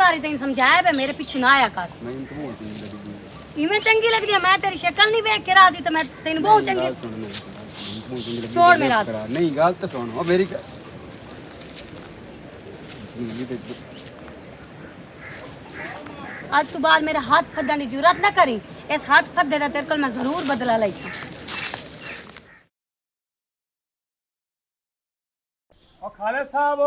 बारी तेन समझाया पे मेरे पीछे ना आया कर। इवें चंगी लगदी है, मैं तेरी शक्ल नहीं देख के राजी तो मैं तेन बहुत चंगी। छोड़ मेरा नहीं गाल तो सुन ओ मेरी आज तू बाद मेरे हाथ फदने की जरूरत ना करी। इस हाथ फदे दा तेरे को मैं जरूर बदला लई। और खालिद साहब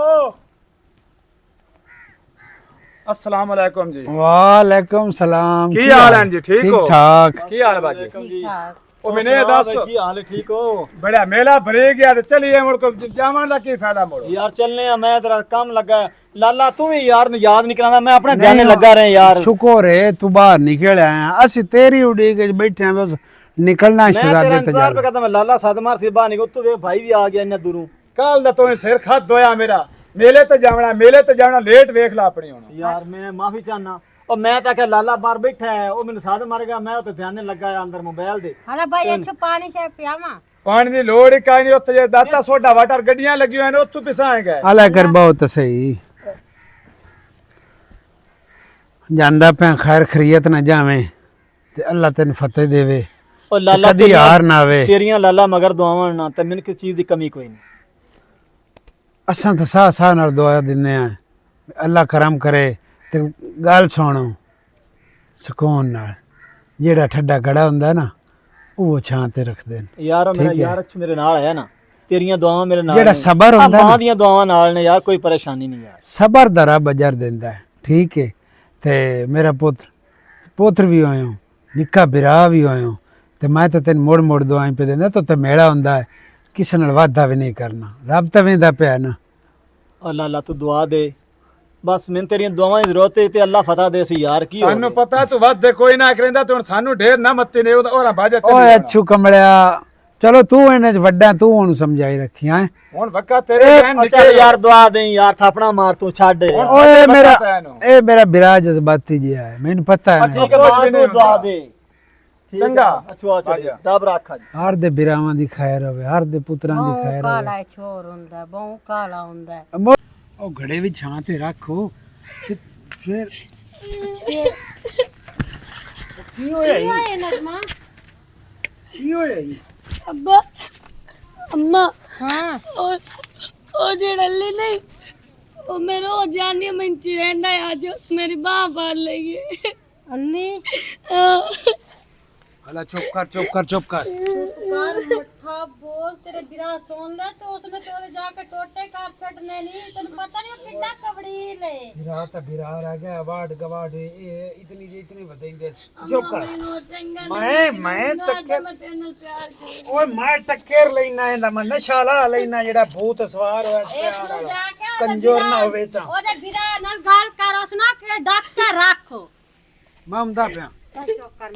अस्सलाम वालेकुम जी। वालेकुम सलाम। की हाल है जी? ठीक हो? ठाक। की हाल है बाजी? ठीक ठाक। ओ मैंने दस की हाल है? ठीक हो? बड़ा मेला भरे गया तो चलिए मुड़ को जावन दा की फायदा मोड़ यार चलने आ, मैं तेरा काम लगा है। लाला तू भी यार नु याद नहीं करांदा, मैं अपने ध्यान लगा रहे यार। शुक्र है तू बाहर निकल आया, असि तेरी उड़ीक च बैठे हैं, बस निकलना मैं तेरा शराबे इंतजार पे करता, मैं लाला सदमार से बाहर निकल तू वे भाई भी आ गया इन्ना दूरों। कल दा तो सिर खत दोया मेरा। मेले ते जावना लेट वेख ला अपनी हुन। यार मैं माफी चाहना और मैं तो क्या लाला बाहर बैठा है ओ मैंने साथ मारेगा, मैं तो ध्यान नहीं लगा है अंदर मोबाइल दे। अरे भाई अच्छो पानी से पियावा। पानी दी लोड़ ही काई नहीं, उत्ते दाता सोडा वाटर गड्डियां लगी हुई ने उत्तू पिसाए गए। अल्लाह कर बहुत सही ਜਾਂਦਾ ਪਿਆ, खैर खरीयत ना जावे ते अल्लाह तेन फतेह देवे और लाला कदी हार ना आवे। तेरियां लाला मगर दुआवां ना ते मैंने किस चीज की कमी कोई नहीं। असां तो साह साह नाल दुआ दिन्ने आ, अल्लाह करम करे ते गल सुनो सुकून नाल। जेड़ा ठड्डा गड़ा हुंदा ना वो छां ते रख देन। यार मेरा यार अच्छ मेरे नाल है ना, तेरियां दुआवां मेरे नाल। जेड़ा सबर हुंदा मां ना, दियां दुआवां नाल ने यार, कोई परेशानी नहीं यार। सबर दा रब अजर देंदा है। ठीक है ते मेरा पुत्र भी होयो, निक्का बिरा भी होयो ते मैं तो तेन मुड़ मुड़ दुआएं पे देंदा। तो मेरा हुंदा है किसे नाल वादा भी नहीं करना, रब तो वेंदा पिया ना। अल्लाह अल्लाह तू दुआ दे बस, मैंने तेरियां दुआवां की जरूरत है ते अल्लाह फता दे सी यार। की सानू पता तू वादे कोई ना करेंदा, तू सानू ढेर ना मत्ती ने और बाजा चली ओए अच्छू कमलिया, चलो तू इन्हें वड्डा, तू ओनू समझाई रखी है। हुन वक्का तेरे बहन अच्छा यार दुआ दे यार, थापड़ा मार तू छाड़ यार। ओए मेरा बिरा जज्बाती जी है, मैंने पता है ठीक है बात तू दुआ दे चंगा। अच्छा चल दब रखा जी। हर दे बिरावां दी खैर होवे, हर दे पुत्रां दी बहु खैर काला होवे। छोर हुंदा, बहु काला हुंदा। ओ घड़े भी छां ते रखो ते फिर की होया ये नजमा की होया अब्बा अम्मा हां ओ जेड़ली नहीं ओ मैं रोज जानी मैं चिरंदा आज उस मेरी बाह पाड़ लेगी अन्नी अला चुप कर कार मठा बोल। तेरे बिरा सोन ले तो उसने तोरे जाके टोटे काट छटने नहीं, तने पता नहीं कितना कवड़ी ले। बिरा रह गया, अवार्ड गवार्ड ये इतनी बताएंगे। चुप कर। मैं टक्कर ओए मैं टक्कर लेना है, मैं नशाला लेना जेड़ा भूत सवार होया कंजोर ना होवे ता ओदे बिरा नाल गाल कर उसना के डॉक्टर रखो। मैं उमदा पिया। चल चुप कर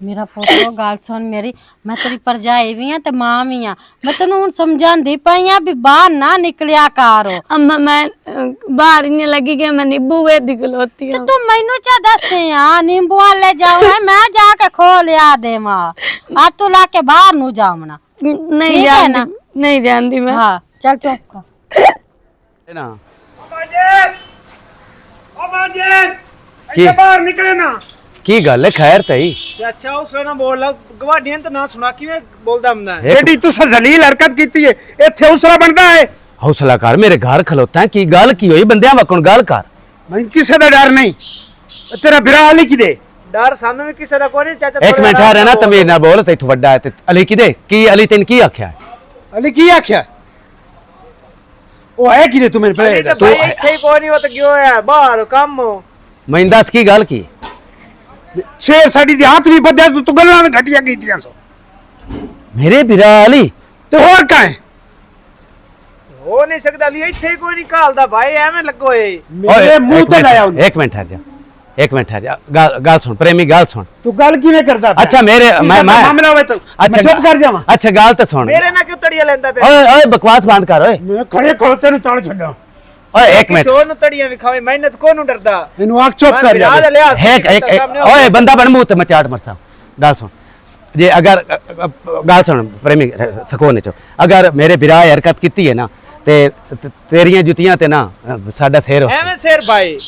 मेरा फोटो गाल सुन मेरी, मैं तेरी परजाई भी हां ते मां भी हां। मैं तन्नू हुन समझांदी पई हां भी बाहर ना निकलिया करो। अम्मा मैं बाहर इन्ने लगी कि मैं नींबू वे दिखलोती ते हूं। तू मैनू चा दसे हां नींबूआ ले जाऊं मैं जाके खोलिया देवा। आ तू लाके बाहर नु जावना नहीं ठीक है ना? जानती नहीं जानती मैं। हां चल चुप कर ना ओ बाजे ऐसे बाहर निकले ना। की गल है? खैर तई अच्छा उस ना बोल गवाडियन तो ना सुना कि बोलदा हमदा एडी तू जलील हरकत कीती है, इथे हौसला बनदा है। हौसला कर, मेरे घर खलोता है। की गल की होई? बंदियां वकन गल कर। मैं किसे दा डर नहीं, तेरा बिरा अली किदे डर सानू भी किसे दा कोई नहीं। चाचा एक मिनट ठहर ना, तमीर ना बोल, तैथू वड्डा है ते अली किदे की? अली तेन की आख्या है? अली की आख्या ओ है किदे? तू मेरे पे तो भाई इथे कोई नहीं होता क्यों है बाहर काम। मैं दस की गल की? शेर साडी दी हाथ भी बद्या तू गल्लां में घटिया कीतियां सो। मेरे बिरा अली ते होर का है? हो नहीं सकता अली इथे कोई नहीं कालदा भाई एवें लगो ए मेरे मुंह ते लाया उन्हें। एक मिनट ठहर जा, गल सुन प्रेमी, गल सुन। तू गल किवें करदा? अच्छा मेरे मैं मामला होवे तो मैं चुप कर जावां। अच्छा गल तो सुन। मेरे ना क्यों तड़िया लेंदा पे? ओए बकवास बंद कर। ओए मैं खड़े खड़ोते नु ताड़ छड्डा। ओए एक मिनट, सोन तड़िया भी खावे, मेहनत कोनु डरदा। इनु आख चुप कर जा। एक ओए बंदा बन मुंह ते मैं चाट मरसा। गल सुन जे अगर गल सुन प्रेमी सुकून चो, अगर मेरे बिरा हरकत कीती है ना ते तेरियां जुतियां ते ना साडा शेर हो। एवें शेर भाई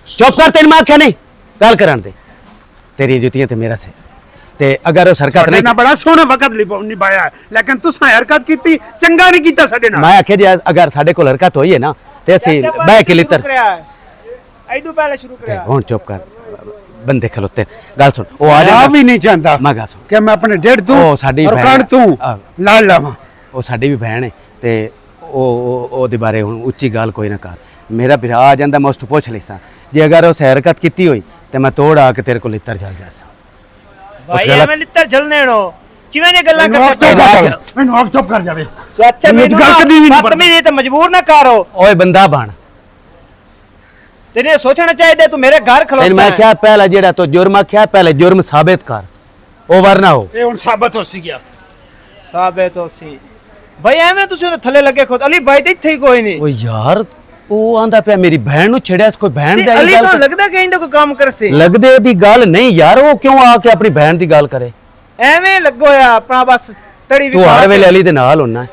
चुप कर, तेन मैं आख्या नहीं गल करन दे। तेरी जुतियां ते मेरा से ते अगर उस हरकत ਸਾਡੇ नहीं ਨਾਲ ਬੜਾ ਸੋਹਣਾ ਵਕਤ ਨਿਭਾਇਆ ਲੇਕਿन ਤੁਸੀਂ ਹਰਕਤ ਕੀਤੀ ਚੰਗਾ ਨਹੀਂ ਕੀਤਾ ਸਾਡੇ ਨਾਲ मैं आख्या जी अगर साडे कोल हरकत होई है ना ते ਅਸੀਂ बह के लितर ਐਦੂ ਪਹਿਲੇ ਸ਼ੁਰੂ ਕਰਿਆ हुन चुप कर, बंदे खलोते गल सुन ओ आ ਆ जा ਵੀ ਨਹੀਂ ਚਾਹੁੰਦਾ मैं गल सुन ਕਿ ਮੈਂ ਆਪਣੇ ਡੇਢ ਤੂੰ ਉਹ ਸਾਡੀ ਔਰ ਭੈਣ ਕਣ ਤੂੰ ਆ। ਲਾਲ ਲਾਵਾਂ ਉਹ ਸਾਡੀ ਵੀ ਭੈਣ ਹੈ ਤੇ ਉਹਦੇ ਬਾਰੇ ਹੁਣ ਉੱਚੀ ਗੱਲ ਕੋਈ ਨਾ ਕਰ। ਮੇਰਾ ਭਰਾ ਆ ਜਾਂਦਾ ਮੈਂ ਉਸ ਤੋਂ ਪੁੱਛ ਲਈਸਾਂ ਜੇ ਅਗਰ ਉਸ ਹਰਕਤ ਕੀਤੀ ਹੋਈ ਤੇ ਮੈਂ ਤੋੜ ਆ ਕੇ ਤੇਰੇ ਕੋਲ ਲਿੱਤਰ ਚੱਲ ਜਾਸਾਂ। ਭਾਈ ਐਵੇਂ ਲਿੱਤਰ ਝਲਣੇ ਨੋ ਕਿਵੇਂ ਨੇ ਗੱਲਾਂ ਮੈਨੂੰ ਕਰਦੇ ਮੈਨੂੰ ਆਪ ਚੁੱਪ ਕਰ ਜਾਵੇ ਚਾਚਾ ਮੈਨੂੰ ਗੱਲ ਕਦੀ ਵੀ ਨਹੀਂ ਬਦਤਮੀਜ਼ੀ ਤੇ ਮਜਬੂਰ ਨਾ ਕਰੋ। ਓਏ ਬੰਦਾ ਬਣ, ਤੈਨੂੰ ਸੋਚਣਾ ਚਾਹੀਦਾ ਤੂੰ ਮੇਰੇ ਘਰ ਤੈਨੂੰ ਖਲੋਤਾ ਮੈਂ ਹੈ। ਕਿਹਾ ਪਹਿਲਾ ਜਿਹੜਾ ਤੂੰ ਜੁਰਮ ਆਖਿਆ ਪਹਿਲੇ ਜੁਰਮ ਸਾਬਿਤ ਕਰ, ਉਹ ਵਰਨਾ ਹੋ। ਇਹ ਹੁਣ ਸਾਬਤ ਹੋ ਸੀ ਗਿਆ ਸਾਬਿਤ ਹੋਸੀ ਭਾਈ ਐਵੇਂ ਤੁਸੀਂ ਉਹਦੇ ਥੱਲੇ ਲੱਗੇ ਖੁਦ ਅਲੀ ਭਾਈ ਤੇ ਇੱਥੇ ਹੀ ਕੋਈ ਨਹੀਂ। ਓ ਯਾਰ ਉਹ ਆਂਦਾ ਪਿਆ ਮੇਰੀ ਭੈਣ ਨੂੰ ਛੇੜਿਆ ਇਸ ਕੋਈ ਭੈਣ ਦਾ ਅਲੀ ਗੱਲ ਤਾਂ ਲੱਗਦਾ ਕਿ ਇਹਦਾ ਕੋਈ ਕੰਮ ਕਰਸੇ ਲੱਗਦੇ ਦੀ ਗੱਲ ਨਹੀਂ ਯਾਰ, ਉਹ ਕਿਉਂ ਆ ਕੇ ਆਪਣੀ ਭੈਣ ਦੀ ਗੱਲ ਕਰੇ। ਐਵੇਂ ਲੱਗੋ ਆ ਆਪਣਾ ਬਸ ਤੜੀ ਵੀ ਤੂੰ ਹਰ ਵੇਲੇ ਅਲੀ ਦੇ ਨਾਲ ਹੁੰਨਾ ਹੈ।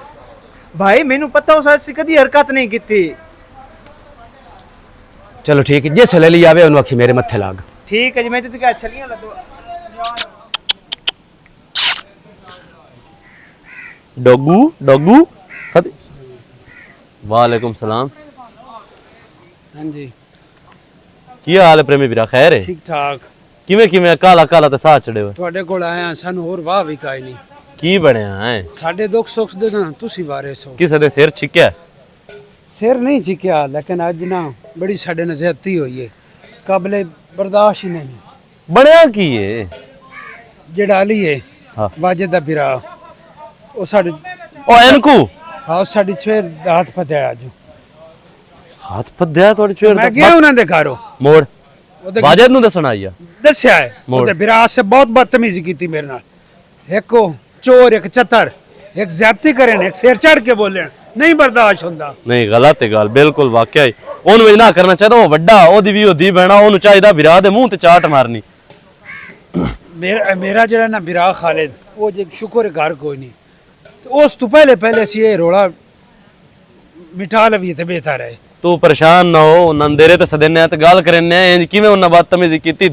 ਭਾਈ ਮੈਨੂੰ ਪਤਾ ਹੋ ਸੀ ਕਦੀ ਹਰਕਤ ਨਹੀਂ ਕੀਤੀ। ਚਲੋ ਠੀਕ ਹੈ, ਜਿਸ ਵੇਲੇ ਲਈ ਆਵੇ ਉਹਨੂੰ ਆਖੀ ਮੇਰੇ ਮੱਥੇ ਲੱਗ। ਠੀਕ ਹੈ ਜੀ ਮੈਂ ਤੇ ਕਿਹਾ ਛਲੀਆਂ ਲੱਦੋ। डोगू डोगू वालेकुम सलाम। ਹਾਂਜੀ की हाल है प्रेमी वीरा, खैर है? ਠੀਕ ਠਾਕ किवें किवें काला काला ते साह चढ़े हुए ਤੁਹਾਡੇ ਕੋਲ ਆਇਆ ਸਾਨੂੰ ਹੋਰ ਵਾਹ ਵੀ ਕਾਈ ਨਹੀਂ की बनया है? ਸਾਡੇ ਦੁੱਖ ਸੁੱਖ ਦੇ ਨਾ ਤੁਸੀਂ ਵਾਰਿਸ ਹੋ। किसे दे सिर छिक्या? ਸਿਰ ਨਹੀਂ ਝਿਕਿਆ ਲੇਕਿਨ ਅੱਜ ਨਾ ਬੜੀ ਸਾਡੇ ਨਾਲ ਜ਼ਿਆਦਤੀ ਹੋਈ ਹੈ, ਕਾਬਲੇ ਬਰਦਾਸ਼ਤ ਹੀ ਨਹੀਂ। बनया की है? ਜਿਹੜਾ ਅਲੀ ਹੈ ਹਾਂ। ਵਾਜਦ ਦਾ ਵੀਰਾ ਉਹ ਸਾਡੇ ओ इनको ਹਾਂ ਸਾਡੀ ਛੇਰ ਦਾ ਹੱਥ ਫਤਿਆ ਅੱਜ। हाथ पद्या तोड़े चेर ਮੈਂ ਗਿਆ ਉਹਨਾਂ ਦੇ ਘਰੋਂ मोड़ ਉਹਦੇ वाजद नु दसना आईया ਦੱਸਿਆ ਹੈ ਮੋੜ। ਉਹਦੇ ਵੀਰਾ ਸੇ ਬਹੁਤ ਬਦਤਮੀਜ਼ੀ ਕੀਤੀ ਮੇਰੇ ਨਾਲ। ਇੱਕ ਉਹ ਚੋਰ, ਇੱਕ ਚਤਰ, ਇੱਕ ਜ਼ਿਆਦਤੀ ਕਰਨ, ਇੱਕ ਸਿਰ ਚੜ ਕੇ ਬੋਲਣ, ਨਹੀਂ ਬਰਦਾਸ਼ਤ ਹੁੰਦਾ। नहीं गलत है गल, बिल्कुल वाकई ही ओनु ना करना चाहिए। वो वड्डा ओदी भी ओदी बहना ओनु चाहिए विरा दे मुंह ते चाट मारनी। ਮੇਰਾ ਜਿਹੜਾ ਨਾ ਵੀਰਾ ਖਾਲਿਦ ਉਹ ਜੇ ਸ਼ੁਕਰ ਹੈ ਘਰ ਕੋਈ ਨਹੀਂ ਤੇ ਉਸ ਤੋਂ ਪਹਿਲੇ ਸੀ ਇਹ ਰੋਲਾ ਮਿਟਾ ਲਵੀ ਤੇ ਬਿਹਤਰ ਹੈ। तू परेशान ना हो, नंदेरे ते सदने ते गल करने इंज किवें उन्ना बदतमीजी कीती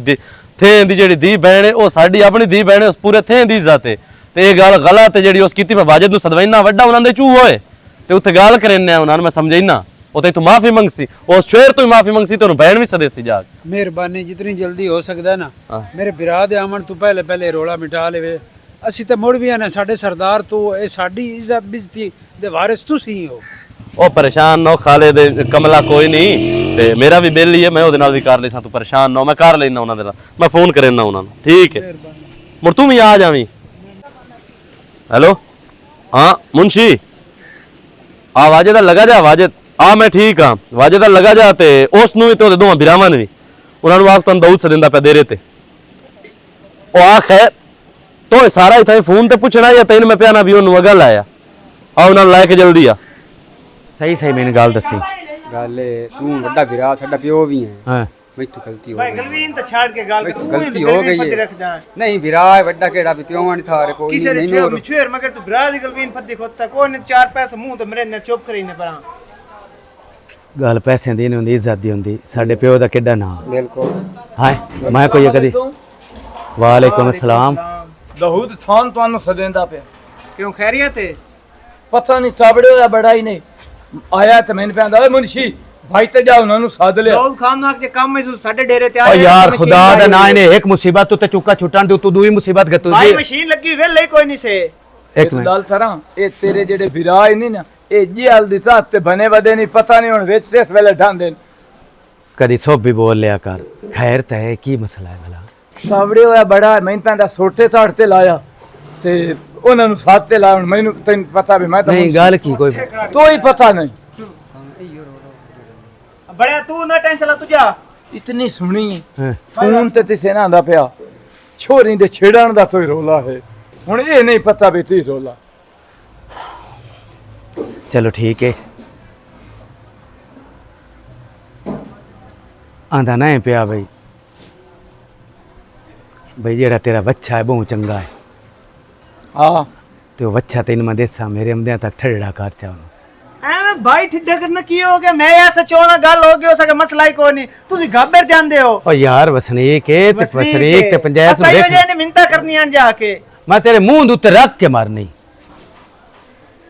थे दी जेड़ी धी बहन है ओ साडी अपनी धी बहन है, उस पूरे थे दी इज्जत है ते ये गल गलत है जेड़ी उस कीती। मैं वाजिद नु सदवैना वड्डा उन्हां दे चू होए ते उत्थे गल करने उन्हां मैं समझाइना ओ ते तू माफी मंगसी, उस शेर तो ही माफी मंगसी ते बहन भी सदेसी जा। ਮਿਹਰਬਾਨੀ ਜਿਤਨੀ ਜਲਦੀ ਹੋ ਸਕਦਾ ਨਾ ਹਾਂ। ਮੇਰੇ ਵੀਰਾ ਦੇ ਆਮਣ ਤੋਂ ਪਹਿਲੇ ਰੋਲਾ ਮਿਟਾ ਲਵੇ। ਅਸੀਂ ਤਾਂ ਮੁੜ ਵੀ ਆਨੇ ਸਾਡੇ ਸਰਦਾਰ ਤੋਂ ਇਹ ਸਾਡੀ ਇੱਜ਼ਤ ਬਿਜ਼ਤੀ ਦੇ ਵਾਰਿਸ ਤੁਸੀਂ ਹੀ ਹੋ। ओ परेशान ना हो खाले दे कमला कोई नहीं ते मेरा भी बिल ही है, मैं ओदे नाल भी कर लेसा। तू परेशान ना हो, मैं कर लेना उन्हां दे नाल, मैं फोन करना उन्हां नूं। ठीक है मुड़ तू भी आ जावी। हेलो हाँ मुंशी आ वाजे दा लगा जा वाजे आ मैं ठीक हाँ वाजे दा लगा जा ते उस नूं भी ते ओदे दोवां बिरावां ने भी उन्हां नूं आख तन दाऊद सदिंदा पे देरे ते ओ आ खैर तो सारा इत्थे फोन ते पुछना या तैनूं मैं पिया ना भी ओनूं अगल आया आ उन्हां नूं लै के जल्दी आ। ਸਹੀ ਸਹੀ ਮੈਨੂੰ ਗੱਲ ਦੱਸੀ। ਗੱਲ ਤੂੰ ਵੱਡਾ ਵੀਰਾ ਸਾਡਾ ਪਿਓ ਵੀ ਹੈ, ਹਾਂ ਮੈਥੋਂ ਗਲਤੀ ਹੋ ਭਾਈ ਗਈ। ਗਲਵੀਨ ਤਾਂ ਛੱਡ ਕੇ ਗੱਲ ਮੈਥੋਂ ਗਲਤੀ ਹੋ ਗਈ ਹੈ। ਨਹੀਂ ਵੀਰਾ ਵੱਡਾ ਕਿਹੜਾ ਵੀ ਪਿਓ ਨਹੀਂ ਥਾਰੇ ਕੋਈ ਕਿਸੇ ਨਹੀਂ ਨੇ ਮੈਨੂੰ ਮਿਛੇਰ ਮਗਰ ਤੂੰ ਬਰਾ ਦੀ ਗਲਵੀਨ ਫੱਦੀ ਖੋਤਾ ਕੋਈ ਨਹੀਂ ਚਾਰ ਪੈਸੇ ਮੂੰਹ ਤੇ ਮਰੇ ਨੇ ਚੁੱਪ ਕਰੀ ਨੇ ਪਰਾਂ। ਗੱਲ ਪੈਸਿਆਂ ਦੀ ਨਹੀਂ ਹੁੰਦੀ, ਇੱਜ਼ਤ ਦੀ ਹੁੰਦੀ। ਸਾਡੇ ਪਿਓ ਦਾ ਕਿੱਡਾ ਨਾਮ। ਬਿਲਕੁਲ ਹਾਏ ਮੈਂ ਕੋਈ ਕਦੀ ਵਾਲੇਕੁਮ अस्सलाम। ਦਹੂਦ ਥਾਨ ਤੁਹਾਨੂੰ ਸਦੇਂਦਾ ਪਿਆ ਕਿਉਂ ਖੈਰੀਅਤ ਹੈ? ਪਤਾ ਨਹੀਂ ਚਾਬੜੇ ਹੋਇਆ ਬੜਾ ਹੀ ਨਹੀਂ ਆਇਆ ਤੇ ਮੈਨੂੰ ਕਹਿੰਦਾ ਓਏ ਮੁਨਸ਼ੀ ਭਾਈ ਤੇ ਜਾ ਉਹਨਾਂ ਨੂੰ ਸੱਦ ਲਿਆ। ਦਾਊਦ ਖਾਨ ਨੂੰ ਆਖਦੇ ਕੰਮ ਇਸ ਸਾਡੇ ਡੇਰੇ ਤੇ ਆ ਓ ਜਾਏ, ਯਾਰ ਮਸ਼ੀਨ ਖੁਦਾ ਦਾ ਲਾਈ ਨਾ ਹੋਈ ਇਹਨੇ ਇੱਕ ਮੁਸੀਬਤ ਤੋਂ ਤੇ ਚੁੱਕਾ ਛੁੱਟਣ ਦੀ ਤੂੰ ਦੂਈ ਮੁਸੀਬਤ ਗਤੂ ਭਾਈ ਦੀ। ਮਸ਼ੀਨ ਲੱਗੀ ਵੇਲੇ ਕੋਈ ਨਹੀਂ ਸੇ। ਇੱਕ ਮਿੰਟ ਗੱਲ ਕਰਾਂ ਇਹ ਤੇਰੇ ਜਿਹੜੇ ਵਿਰਾਜ ਨਹੀਂ ਨਾ ਇਹ ਜੇਲ ਦੀ ਰਾਤ ਤੇ ਬਨੇ ਵਦੇ ਨਹੀਂ ਪਤਾ ਨਹੀਂ ਹੁਣ ਵਿੱਚ ਇਸ ਵੇਲੇ ਢਾਂਦੇ ਨੇ। ਕਦੀ ਸੋਭ ਵੀ ਬੋਲ ਲਿਆ ਕਰ। ਖੈਰ ਤਾਂ ਹੈ, ਕੀ ਮਸਲਾ ਹੈ ਭਲਾ? ਚਾਬੜੇ ਹੋਇਆ ਬੜਾ ਮੈਨੂੰ ਕਹਿੰਦਾ ਸੋਟੇ ਤਾੜ ਤੇ ਲਾਇਆ ਤੇ ਉਹਨਾਂ ਨੂੰ ਸਾਥ ਤੇ ਲਾਉਣ ਮੈਨੂੰ ਤੈਨੂੰ ਪਤਾ ਵੀ ਮੈਂ ਤਾਂ ਨਹੀਂ ਗੱਲ ਕੀ ਕੋਈ ਤੋ ਹੀ ਪਤਾ ਨਹੀਂ ਬੜਿਆ ਤੂੰ ਨਾ ਟੈਨਸ਼ਨ ਲੈ ਤੂੰ ਜਾ। ਇਤਨੀ ਸੁਣੀ ਹਾਂ। ਫੋਨ ਤੇ ਤਿਸੇ ਨਾ ਆਂਦਾ ਪਿਆ ਛੋਰੀ ਦੇ ਛੇੜਨ ਦਾ ਕੋਈ ਰੋਲਾ ਹੈ ਹੁਣ ਇਹ ਨਹੀਂ ਪਤਾ ਵੀ ਤੀ ਰੋਲਾ। ਚਲੋ ਠੀਕ ਹੈ। ਆਂਦਾ ਨਾ ਹੈ ਪਿਆ ਬਈ ਜਿਹੜਾ ਤੇਰਾ ਬੱਚਾ ਹੈ ਬਹੁਤ ਚੰਗਾ ਹੈ ਹਾਂ ਤੇ ਉਹ ਬੱਚਾ ਤੈਨੂੰ ਮੈਂ ਦੇਸਾਂ ਮੇਰੇ ਆਮਦਿਆਂ ਤੱਕ ਠੜੜਾ ਕਰ ਚਾ ਉਹਨੂੰ। ਐਵੇਂ भाई ठिड्डे करना की हो गया मैं ऐसा चोना गल हो गया हो सके मसला ही कोई नहीं तुसी घाबर जांदे हो ओ यार वसनीक है ते वसनीक ते पंचायत सही हो जाए मिन्नता करनी आन जाके मैं तेरे मुंह दे उत्ते रख के मारनी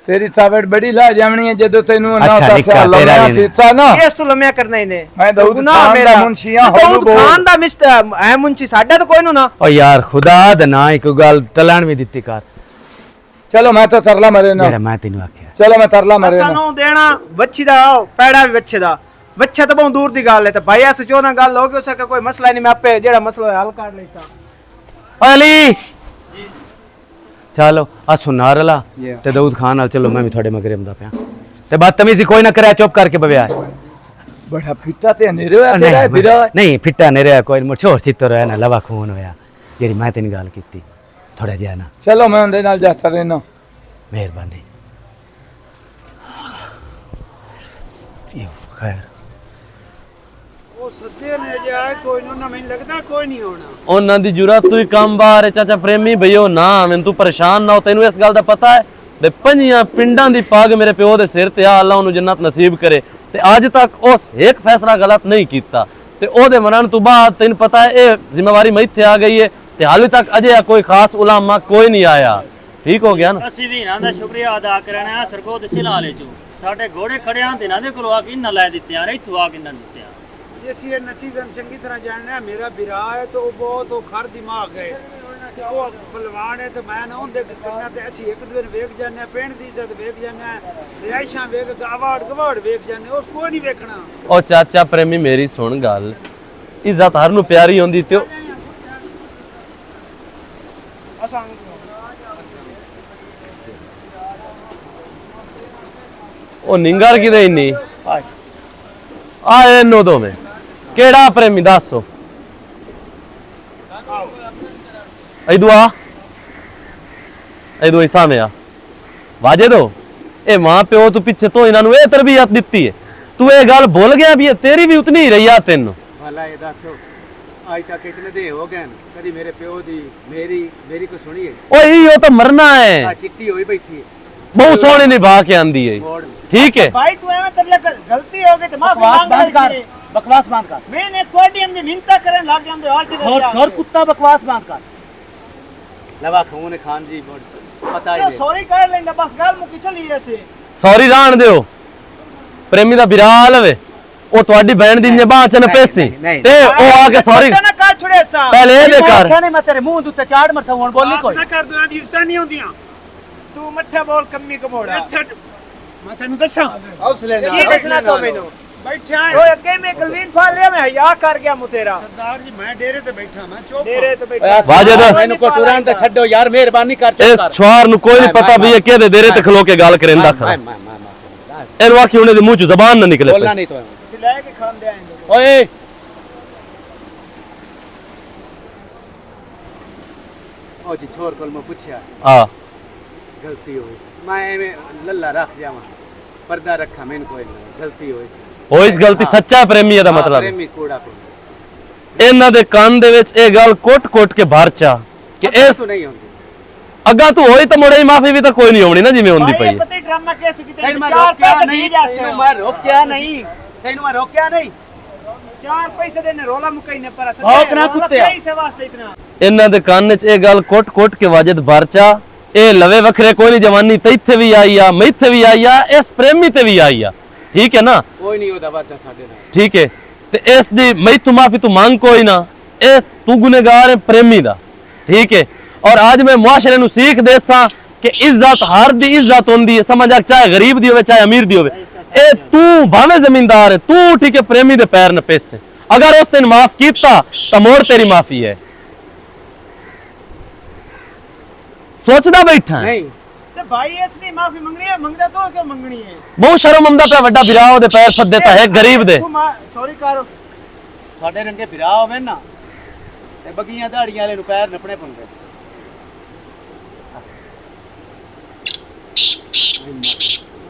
तेरी सावड़ बड़ी ला जावनी है जदों तेनू ना अच्छा, ता निक्का तेरा भी नहीं। कीता ना केस तो लम्या करना ही ने मैं दाऊद खान दा मुंशियां दाऊद बोल खान दा मिस्टर है मुंशी साडा तो कोई नु ना ओ यार खुदा दा ना ही कोई गल तलाण भी दित्ती कर चलो मैं तो तरला मरे ना जेड़ा मैं तेनू आख्या चलो मैं तरला मरे ना सानू देना बच्ची दा पैड़ा भी बच्चे दा बच्चा तो बहुत दूर दी गल है ते भाई ऐसे चोना गल हो गया हो सके कोई मसला नहीं मैं आपे जेड़ा मसला है हल कर लेता अली चलो आ सुनार ला ते दाऊद खान नाल चलो मैं भी थोड़े मगरे आंदा पिया ते बदतमीजी कोई ना करे चुप करके बव्या बड़ा फिट्टा ते नेरे होया तेरा बिरा नहीं फिट्टा नहीं रहा कोई मुछोर चित्तर होया ना लवा खून होया जेड़ी मैं तेन गल कीती थोड़ा जिहा ना चलो मैं उनदे नाल जाता रहना मेहरबानी खैर ओ सद्दे ने जाए कोई नु ना मैनू लगदा कोई नहीं होना ਉਹਨਾਂ ਦੀ ਜੁਰਤ ਤੂੰ ਹੀ ਕੰਮ ਬਾਹਰ ਹੈ ਚਾਚਾ ਪ੍ਰੇਮੀ ਭਈਓ ਨਾ ਮੈਨੂੰ ਤੂੰ ਪਰੇਸ਼ਾਨ ਨਾ ਹੋ ਤੈਨੂੰ ਇਸ ਗੱਲ ਦਾ ਪਤਾ ਹੈ ਤੇ ਪੰਜੀਆਂ ਪਿੰਡਾਂ ਦੀ ਪੱਗ ਮੇਰੇ ਪਿਓ ਦੇ ਸਿਰ ਤੇ ਆ ਅੱਲਾ ਉਹਨੂੰ ਜੰਨਤ ਨਸੀਬ ਕਰੇ ਤੇ ਅੱਜ ਤੱਕ ਉਸ ਇੱਕ ਫੈਸਲਾ ਗਲਤ ਨਹੀਂ ਕੀਤਾ ਤੇ ਉਹਦੇ ਮਰਨ ਤੋਂ ਬਾਅਦ ਤੈਨੂੰ ਪਤਾ ਹੈ ਇਹ ਜ਼ਿੰਮੇਵਾਰੀ ਮੈਥੇ ਆ ਗਈ ਹੈ ਤੇ ਹਾਲੇ ਤੱਕ ਅਜੇ ਕੋਈ ਖਾਸ ਉਲਾਮਾ ਕੋਈ ਨਹੀਂ ਆਇਆ ਠੀਕ ਹੋ ਗਿਆ ਨਾ ਅਸੀਂ ਵੀ ਇਹਨਾਂ ਦਾ ਸ਼ੁਕਰੀਆ ਅਦਾ ਕਰਨਾ ਸਰਕੋ ਦੇ ਸਿਲਾਲੇ ਚੋਂ ਸਾਡੇ ਘੋੜੇ ਖੜਿਆਂ ਤੇ ਇਹਨਾਂ ਦੇ ਕੋਲੋਂ ਆ ਕੇ ਨਾ ਲੈ ਦਿੱਤੇ ਆ ਇੱਥੋਂ ਆ ਕੇ ਨਾ ਦਿੱਤੇ ਆ जैसी ये नचीजन चंगी तरह जानना है मेरा बिरा है तो वो बहुत वो खर दिमाग है वो पहलवान है तो मैं ना उनके करना ते असि एक दिन वेख जाने हैं पिंड दी इज्जत वेख जाने हैं रिहाइशां वेख गवाड़ वेख जाने उस कोई नहीं वेखना ਉਹ ਚਾਚਾ ਪ੍ਰੇਮੀ ਮੇਰੀ ਸੁਣ ਗੱਲ ਇੱਜ਼ਤ ਹਰ ਨੂੰ ਪਿਆਰੀ ਹੁੰਦੀ ਤੇ ਉਹ ਨਿੰਗਰ ਕਿਦੇ ਇੰਨੀ ਆ ਇਹਨੋਂ ਦੋਵੇਂ ਕਿਹੜਾ ਪ੍ਰੇਮੀ ਦੱਸੋ ਇਦੂ ਹੀ ਸਾਹਮਣੇ ਆ ਵਾਜੇ ਦੋ ਇਹ ਮਾਂ ਪਿਓ ਤੂੰ ਪਿੱਛੇ ਤੋਂ ਇਹਨਾਂ ਨੂੰ ਇਹ ਤਰਬੀਅਤ ਦਿੱਤੀ ਹੈ ਤੂੰ ਇਹ ਗੱਲ ਭੁੱਲ ਗਿਆ ਵੀ ਇਹ ਤੇਰੀ ਵੀ ਉਤਨੀ ਹੀ ਰਹੀ ਆ ਤੈਨੂੰ भला ये दसो आज तक कितने दे हो गए कभी मेरे प्यो दी मेरी को सुनिए ਓਏ ਇਹ ਤਾਂ ਮਰਨਾ आ ਹੈ चिट्टी हुई बैठी है ਬਹੁਤ ਸੋਹਣੀ ਨਿਭਾ ਕੇ ਆਂਦੀ ਹੈ ਠੀਕ ਹੈ भाई तू एवें तेरे गलती हो गई तो माफी मांग ले बकवास बंद कर मैंने थोड़ी हमने मिन्नता करन लग जांदे हाल घर कुत्ता बकवास बंद कर लवा खून खान जी पता ही नहीं सॉरी कर लेंदा बस गल मुकी चली ऐसे ਸੌਰੀ ਰਾਣ ਦਿਓ ਪ੍ਰੇਮੀ ਦਾ ਬਿਰਾ ਲਵੇ ਉਹ ਤੁਹਾਡੀ ਭੈਣ ਦੀ ਨਿਭਾ ਚ ਨਪੇਸੀ ਤੇ ਉਹ ਆ ਕੇ ਸੌਰੀ ना कर छुड़े सा ਪਹਿਲੇ ਇਹਦੇ ਕਰ नहीं मैं तेरे मुंह उत्ते चाड़ मरसा हुन बोली कोई ना कर दो आदी इज्जत नहीं होंदियां तू मट्ठा बोल कम्मी कमोड़ा मैं तेनु दसा हौसले की दसना तो मैनू बैठा है ओए अगे मैं कलवीन फाल लिया मैं हया कर गया मु तेरा सरदार जी मैं डेरे ते बैठा मैं चुप डेरे ते बैठा ਵਾਜਦ मैनू को तुरंत छड्डो यार मेहरबानी कर ਇਸ ਛੁਆਰ ਨੂੰ ਕੋਈ ਨਹੀਂ ਪਤਾ ਵੀ ਇਹ ਕਿਹਦੇ ਦੇਰੇ ਤੇ ਖਲੋ ਕੇ ਗੱਲ ਕਰੇਂਦਾ ਖਰਾ ਇਹਨੂੰ ਆਖੀ ਉਹਨੇ ਦੇ ਮੂੰਹ ਚ ਜ਼ਬਾਨ ਨਾ ਨਿਕਲੇ बोलना नहीं तो खिलाए के खान दे आएंगे ओए ओ जी छोर कोल मैं पूछया ਆ गलती हुई मैं एवें लल्ला रख जावा पर्दा रखा मैंने कोई नहीं गलती हुई ਉਹ ਇਸ ਗਲਤੀ ਸੱਚਾ ਪ੍ਰੇਮੀ ਦਾ ਮਤਲਬ ਹੈ। प्रेमी कूड़ा को ਇਹਨਾਂ ਦੇ ਕੰਨ ਦੇ ਵਿੱਚ ਇਹ ਗੱਲ ਕੋਟ-ਕੋਟ ਕੇ ਭਰ ਚਾ ਕਿ ਇਸ तो नहीं होंगी ਅੱਗਾ ਤੂੰ ਹੋਈ ਤਾਂ ਮੁੜੇ ਮਾਫੀ ਵੀ ਤਾਂ ਕੋਈ ਨਹੀਂ ਹੋਣੀ ਨਾ ਜਿਵੇਂ ਹੁੰਦੀ ਪਈ ਹੈ। पता ही ड्रामा कैसे की तेन मैं चार रोकया पैसे नहीं नहीं जैसे तेन मैं रोकया नहीं तेन मैं रोकया नहीं चार पैसे देने रोला मुकईने पर भौंक ना कुत्ते। पैसे वास्ते इतना ਇਹਨਾਂ ਦੇ ਕੰਨ 'ਚ ਇਹ ਗੱਲ ਕੋਟ-ਕੋਟ ਕੇ ਵਾਜਦ ਭਰ ਚਾ ਇਹ ਲਵੇ ਵੱਖਰੇ ਕੋਈ ਨਹੀਂ ਜਵਾਨੀ ਤੇ ਇੱਥੇ ਵੀ ਆਈ ਆ ਮੈਥੇ ਵੀ ਆਈ ਆ ਇਸ ਪ੍ਰੇਮੀ ਤੇ ਵੀ ਆਈ ਆ ਠੀਕ ਹੈ ਨਾ कोई नहीं होता बात साडे नाल ਠੀਕ ਹੈ ਤੇ ਇਸ ਦੀ ਮੈਥੋਂ ਮਾਫੀ ਤੂੰ ਮੰਗ ਕੋਈ ਨਾ ਇਹ ਤੂੰ ਗੁਨਹਗਾਰ ਹੈ ਪ੍ਰੇਮੀ ਦਾ ਠੀਕ ਹੈ ਔਰ ਅੱਜ ਮੈਂ ਮੁਆਸ਼ਰੇ ਨੂੰ ਸਿੱਖ ਦੇਸਾਂ ਕਿ ਇੱਜ਼ਤ ਹਰ ਦੀ ਇੱਜ਼ਤ ਹੁੰਦੀ ਹੈ ਸਮਝ ਆ ਚਾਹੇ ਗਰੀਬ ਦੀ ਹੋਵੇ ਚਾਹੇ ਅਮੀਰ ਦੀ ਹੋਵੇ ਇਹ ਤੂੰ ਭਾਵੇਂ ਜ਼ਮੀਂਦਾਰ ਹੈ ਤੂੰ ਠੀਕ ਹੈ ਪ੍ਰੇਮੀ ਦੇ ਪੈਰ ਨਾ ਪੈਸੇ ਅਗਰ ਉਸ ਨੇ ਮਾਫ ਕੀਤਾ ਤਾਂ ਮੋੜ ਤੇਰੀ ਮਾਫੀ ਹੈ ਸੋਚਦਾ ਬੈਠਾ नहीं ਤੇ ਭਾਈ ਇਸਨੇ ਮਾਫੀ ਮੰਗਣੀ ਹੈ ਮੰਗਦਾ ਤੋ ਕਿਉਂ ਮੰਗਣੀ ਹੈ ਬਹੁਤ ਸ਼ਰਮ ਆਉਂਦਾ ਪਿਆ ਵੱਡਾ ਵਿਰਾਹ ਉਹਦੇ ਪੈਰ ਸੱਦੇ ਤਾਂ ਹੈ ਗਰੀਬ ਦੇ ਤੂੰ ਸੌਰੀ ਕਰ ਸਾਡੇ ਰੰਗੇ ਫਿਰਾ ਹੋਵੇ ਨਾ ਤੇ ਬਗੀਆਂ ਦਾੜੀਆਂ ਵਾਲੇ ਨੂੰ ਪੈਰ ਨਪਣੇ ਪੈਂਦੇ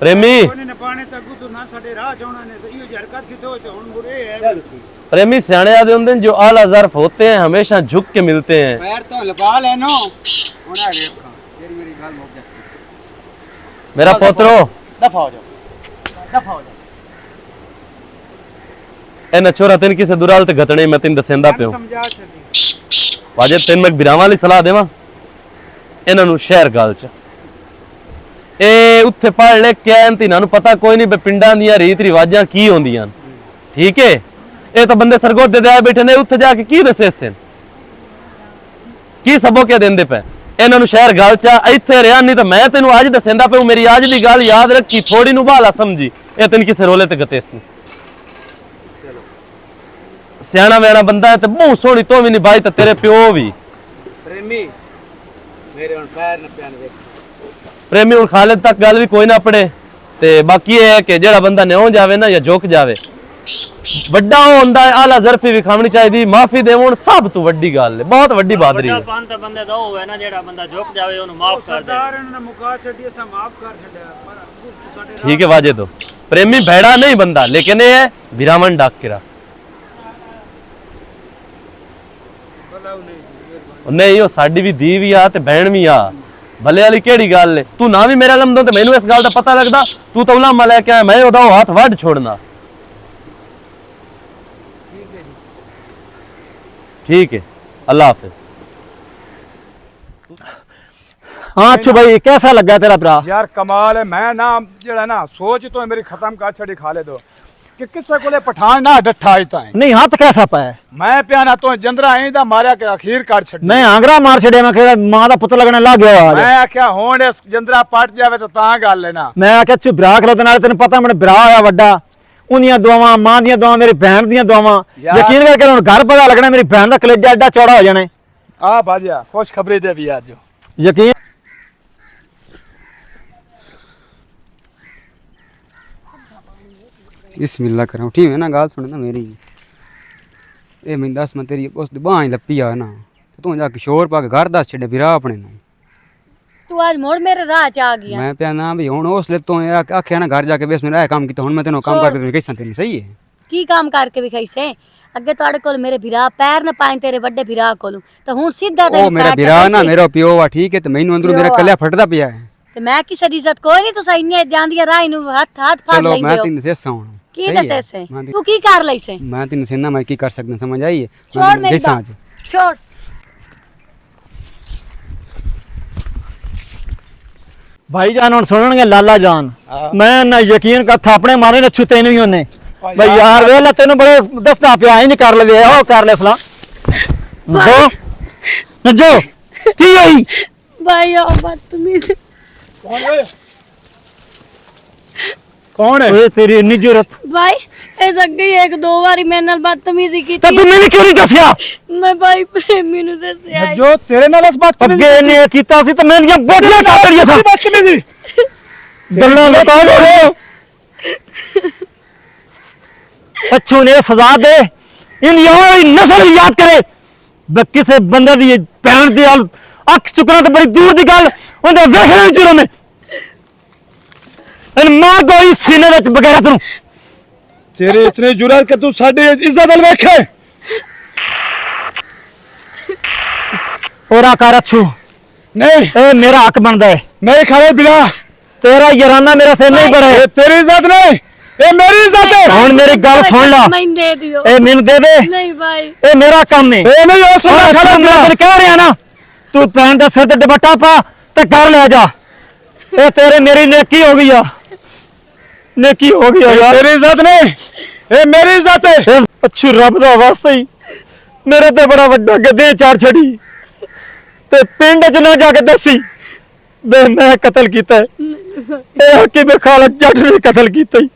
ਪ੍ਰੇਮੀ ਉਹਨੇ ਨਪਾਣੇ ਤੱਕ ਤੂੰ ਨਾ ਸਾਡੇ ਰਾਹ ਚਾਉਣਾ ਨੇ ਤੇ ਇਹੋ ਹਰਕਤ ਕਿਤੇ ਹੋਏ ਤੇ ਹੁਣ ਬੁਰੇ ਹੈ प्रेमी सियाने आदि होते हैं जो आला ज़र्फ होते हैं हमेशा झुक के मिलते हैं पैर तो लगा लेनो होना देखा मेरी गल मुक जाती मेरा पोतरो दफा हो जाओ दफा हो जा ਇਹਨਾਂ ਚੋਰਾ ਤੈਨੂੰ ਕਿਸੇ ਦੁਰਾਲ ਤੇ ਘਟਣੇ ਮੈਂ ਤੈਨੂੰ ਦੱਸਦਾ ਪਿਓ ਸਮਝਾ ਛੱਡੀ ਵਾਜੇ ਤੈਨੂੰ ਮੈਂ ਬਿਰਾਵਾਂ ਵਾਲੀ ਸਲਾਹ ਦੇਵਾਂ ਇਹਨਾਂ ਨੂੰ ਸ਼ਹਿਰ ਗੱਲ ਚ ਇਹ ਉੱਥੇ ਪੜ ਲੈ ਕੇ ਆਏ ਤੇ ਇਹਨਾਂ ਨੂੰ ਪਤਾ ਕੋਈ ਨਹੀਂ ਪਿੰਡਾਂ ਦੀਆਂ ਰੀਤ ਰਿਵਾਜਾਂ ਕੀ ਹੁੰਦੀਆਂ ਠੀਕ ਹੈ ਇਹ ਤਾਂ ਬੰਦੇ ਸਰਗੋਦੇ ਦੇ ਆਏ ਬੈਠੇ ਨੇ ਉੱਥੇ ਜਾ ਕੇ ਕੀ ਦੱਸੇ ਸਨ ਕੀ ਸਬੋ ਕੇ ਦਿੰਦੇ ਪਏ ਇਹਨਾਂ ਨੂੰ ਸ਼ਹਿਰ ਗੱਲ ਚ ਇੱਥੇ ਰਿਆ ਨਹੀਂ ਤਾਂ ਮੈਂ ਤੈਨੂੰ ਅੱਜ ਦੱਸਦਾ ਪਿਆ ਮੇਰੀ ਅੱਜ ਦੀ ਗੱਲ ਯਾਦ ਰੱਖੀ ਥੋੜੀ ਨੂੰ ਭਾਲਾ ਸਮਝੀ ਇਹ ਤੈਨੂੰ ਕਿਸੇ ਰੋਲੇ ਤੇ ਗਤੇ ਸੀ ਸਿਆਣਾ ਵੇਣਾ ਬੰਦਾ ਹੈ ਤੇ ਬਹੁਤ ਸੋਹਣੀ ਤੋਂ ਵੀ ਨਹੀਂ ਭਾਈ ਤੇ ਤੇਰੇ ਪਿਓ ਵੀ प्रेमी मेरे हुन पैर न प्यान देख ਪ੍ਰੇਮੀ ਹੁਣ ਖਾਲਿਦ ਤੱਕ ਗੱਲ ਵੀ ਕੋਈ ਨਾ ਪੜੇ ਤੇ ਬਾਕੀ ਇਹ ਹੈ ਕਿ ਜਿਹੜਾ ਬੰਦਾ ਨਿਉ ਜਾਵੇ ਨਾ ਜਾਂ ਝੁਕ ਜਾਵੇ ਵੱਡਾ ਹੁੰਦਾ ਹੈ ਆਲਾ ਜ਼ਰਫੀ ਵੀ ਖਾਣੀ ਚਾਹੀਦੀ ਮਾਫੀ ਦੇਵਣ ਸਭ ਤੋਂ ਵੱਡੀ ਗੱਲ ਹੈ ਬਹੁਤ ਵੱਡੀ ਬਹਾਦਰੀ ਹੈ ਪੰਜ ਤਾਂ ਬੰਦੇ ਦਾ ਹੋਵੇ ਨਾ ਜਿਹੜਾ ਬੰਦਾ ਝੁਕ ਜਾਵੇ ਉਹਨੂੰ ਮਾਫ ਕਰ ਦੇ ਸਰਦਾਰ ਨੇ ਮੁਕਾ ਛੱਡੀ ਅਸਾਂ ਮਾਫ ਕਰ ਛੱਡਿਆ ਪਰ ਸਾਡੇ ठीक है वाजे तो प्रेमी भेड़ा नहीं बंदा लेकिन ये है विरामन डाकिरा नहीं वो साडी भी धी भी आ ते बहन भी आ भले वाली केड़ी गल है तू ना भी मेरा लमदो ते मैनू इस गल दा पता लगदा तू तो उलामा लेके आया मैं ओदा हाथ वड छोड़ना ठीक है अल्लाह हाफिज हाँ अच्छू भाई कैसा लगा तेरा भरा यार कमाल है मैं ना जड़ा ना सोच तो मेरी खत्म कर छड़ी खा ले दो कि किसे कोले पठान ना डठा आइता है नहीं हाथ कैसा पाया मैं प्याना तो जंदरा ऐंदा मारिया के अखीर कर छड़ी मैं आंगरा मार छड़िया मैं केड़ा मां दा पुत्र लगने लग गया आज मैं आख्या होण इस जंदरा पट जावे तो तां गल है ना मैं आख्या अच्छू भरा खलो नाल तेन पता मेरे भरा होया वड्डा उन्दियां दुआवां मां दियां दुआवां मेरी बहन दियां दुआवां यकीन करके हुण घर पता लगना मेरी बहन दा कलेजा एडा चौड़ा हो जाना आ बाजिया खुशखबरी दे भी आज यकीन बिस्मिल्लाह कराऊं ठीक है ना गाल सुन ना मेरी ए मैं दस मैं तेरी उस बांह ही लपी आ ना तू जाके शोर पा के घर दस छड़े बिरा अपने नु तू आज मोड़ मेरे राह च आ गया मैं प्या ना भी हुन उसले तो आख्या ना घर जाके बेस मेरा काम कीता हुन मैं तेनो काम करके कैसा तेन सही है की काम करके भी कैसे अगे तोड़े कोल मेरे भिरा पैर न पाए तेरे बड़े भिरा कोलू तो हुन सीधा ओ मेरा बिरा ना मेरा पियो वा ठीक है ते मैनू अंदरों मेरा कलिया फटदा पिया है ते मैं किसे दी इज्जत कोई नहीं तुसा इन्ने जांदिया राह नु हाथ हाथ फाड़ चलो लेंदे मैं हो तेन सेसा हुन की दसे से तू की कर लई से मैं तेन सेना मैं की कर सकदा समझ आई है छोड़ मेरी जैसा बात छोड़ भाई जान हुण सुनणगे लाला जान मैं ना यकीन कर थापने मारे न छुते नहीं होने भाई यार वेला तेन बड़े दसदा पिया ही नहीं कर ले ओ कर ले फला जो की होई भाई आओ बदतमीज कौन है ओए तेरी इतनी जरूरत भाई ऐसा अगे एक दो बारी मेरे नाल बदतमीजी की तो तू मैंने क्यों नहीं दसिया मैं भाई प्रेमी नु दसया जो तेरे नाल इस बात अगे ने कीता सी तो मैं ये बोतलां का करिया सा बदतमीजी गल्लां लगा दो अच्छू ने सजा दे इन यार नस्ल याद करे किसी बंदे दी भैन दी अख चुकना तो बड़ी दूर दी गल उंदे वेखणे चुरो में इन मार दो इस सीने विच बगैर तू तेरे इतने जुरत के तू साडी इज्जत अल वेखे और आकार अच्छू नहीं ए मेरा हक बनदा है नहीं खावे बिला तेरा यराना मेरा से नहीं बड़े तेरी इज्जत नहीं ए मेरी इज्जत है हुन मेरी गल सुन ला मैं दे दियो ए मैनू दे दे नहीं भाई ए मेरा काम है ए नहीं ओ सुन खड़ा मैं तेरे कह रहा ना तू पैन दे सिर ते दुपट्टा पा ते घर ले जा ए तेरे मेरी नेकी हो गई नेकी हो गई यार तेरी इज्जत नहीं ए मेरी इज्जत है अच्छू रब दा वास्ता ही मेरे ते बड़ा वड्डा गधे चार छड़ी ते पिंड च ना जाके दसी बे मैं कत्ल कीता है ए हकीम खालद जट ने कत्ल कीता ही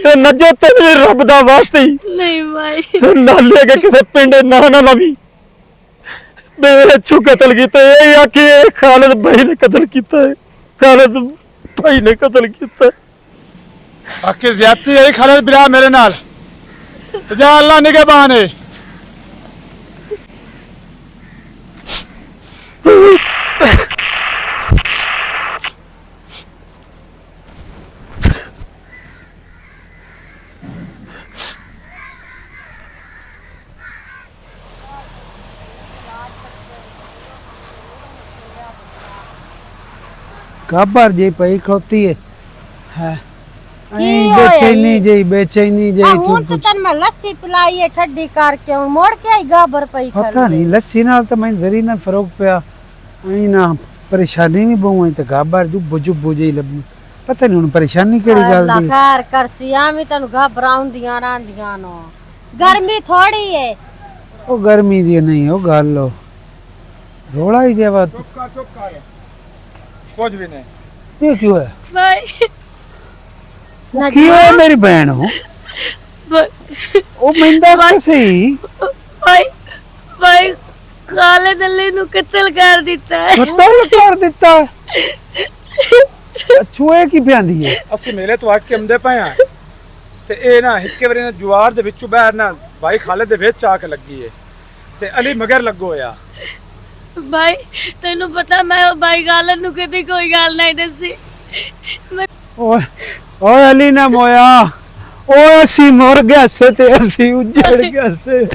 ते नजो तेन भी रब दा वास्ते ही नहीं भाई ते नाले के किसे पिंड ना ना लवी बे अच्छू कत्ल कीता है ये आखी खालिद भाई ने कत्ल कीता है खालिद भाई ने कत्ल कीता है आके ज्यादती है खालिद बिरा मेरे नाल जा अल्लाह निगहबान है काबर जी पई खोती है बेचैनी जई ਹੁਣ ਤਾਂ ਤਨ ਮੈਂ ਲੱਸੀ ਪਿਲਾਈ ਹੈ ਠੱਡੀ ਕਰਕੇ ਹੁਣ ਮੋੜ ਕੇ ਆਈ ਗਾਬਰ ਪਈ पता नहीं लस्सी नाल तो मैं जरी ना फरोक पिया आई ना परेशानी भी बहु ते गाबर जुब जी लब पता नहीं हुन परेशानी केड़ी गल ਅੱਲਾ दी ਖੈਰ ਕਰਸੀ ਆਵੇਂ ਤੈਨੂੰ ਘਬਰਾਉਂਦੀਆਂ ਰਹਿੰਦੀਆਂ ਨੋ ਗਰਮੀ ਥੋੜੀ ਏ ओ गर्मी दी नहीं ओ गल लो रोला ही देवा चुप कर कुछ भी नहीं ये क्यों है भाई की है मेरी बहन हो ओ मिंदा कैसे भाई भाई काले दल्ले नु कत्ल कर दिता है कत्ल कर दिता छुए की प्यांदी है ਅਸੀਂ ਮੇਲੇ ਤੋਂ ਹਟ ਕੇ ਆਉਂਦੇ ਪਏ ਆ ਤੇ ਇਹ ਨਾ ਹਿੱਕੇ ਵਾਰੀ ਨਾ ਜਵਾਰ ਦੇ ਵਿੱਚੋਂ ਬਾਹਰ ਨਾ ਭਾਈ ਖਾਲਿਦ ਦੇ ਵਿੱਚ ਆ ਕੇ ਲੱਗੀ ਏ ਤੇ ਅਲੀ ਮਗਰ ਲੱਗੋ ਆ भाई तेनू पता मैं भाई गालन नु कदी कोई गल नहीं दसी ओए ओए अली ना मोया ओए असी मर गए से ते असी उजड़ गए से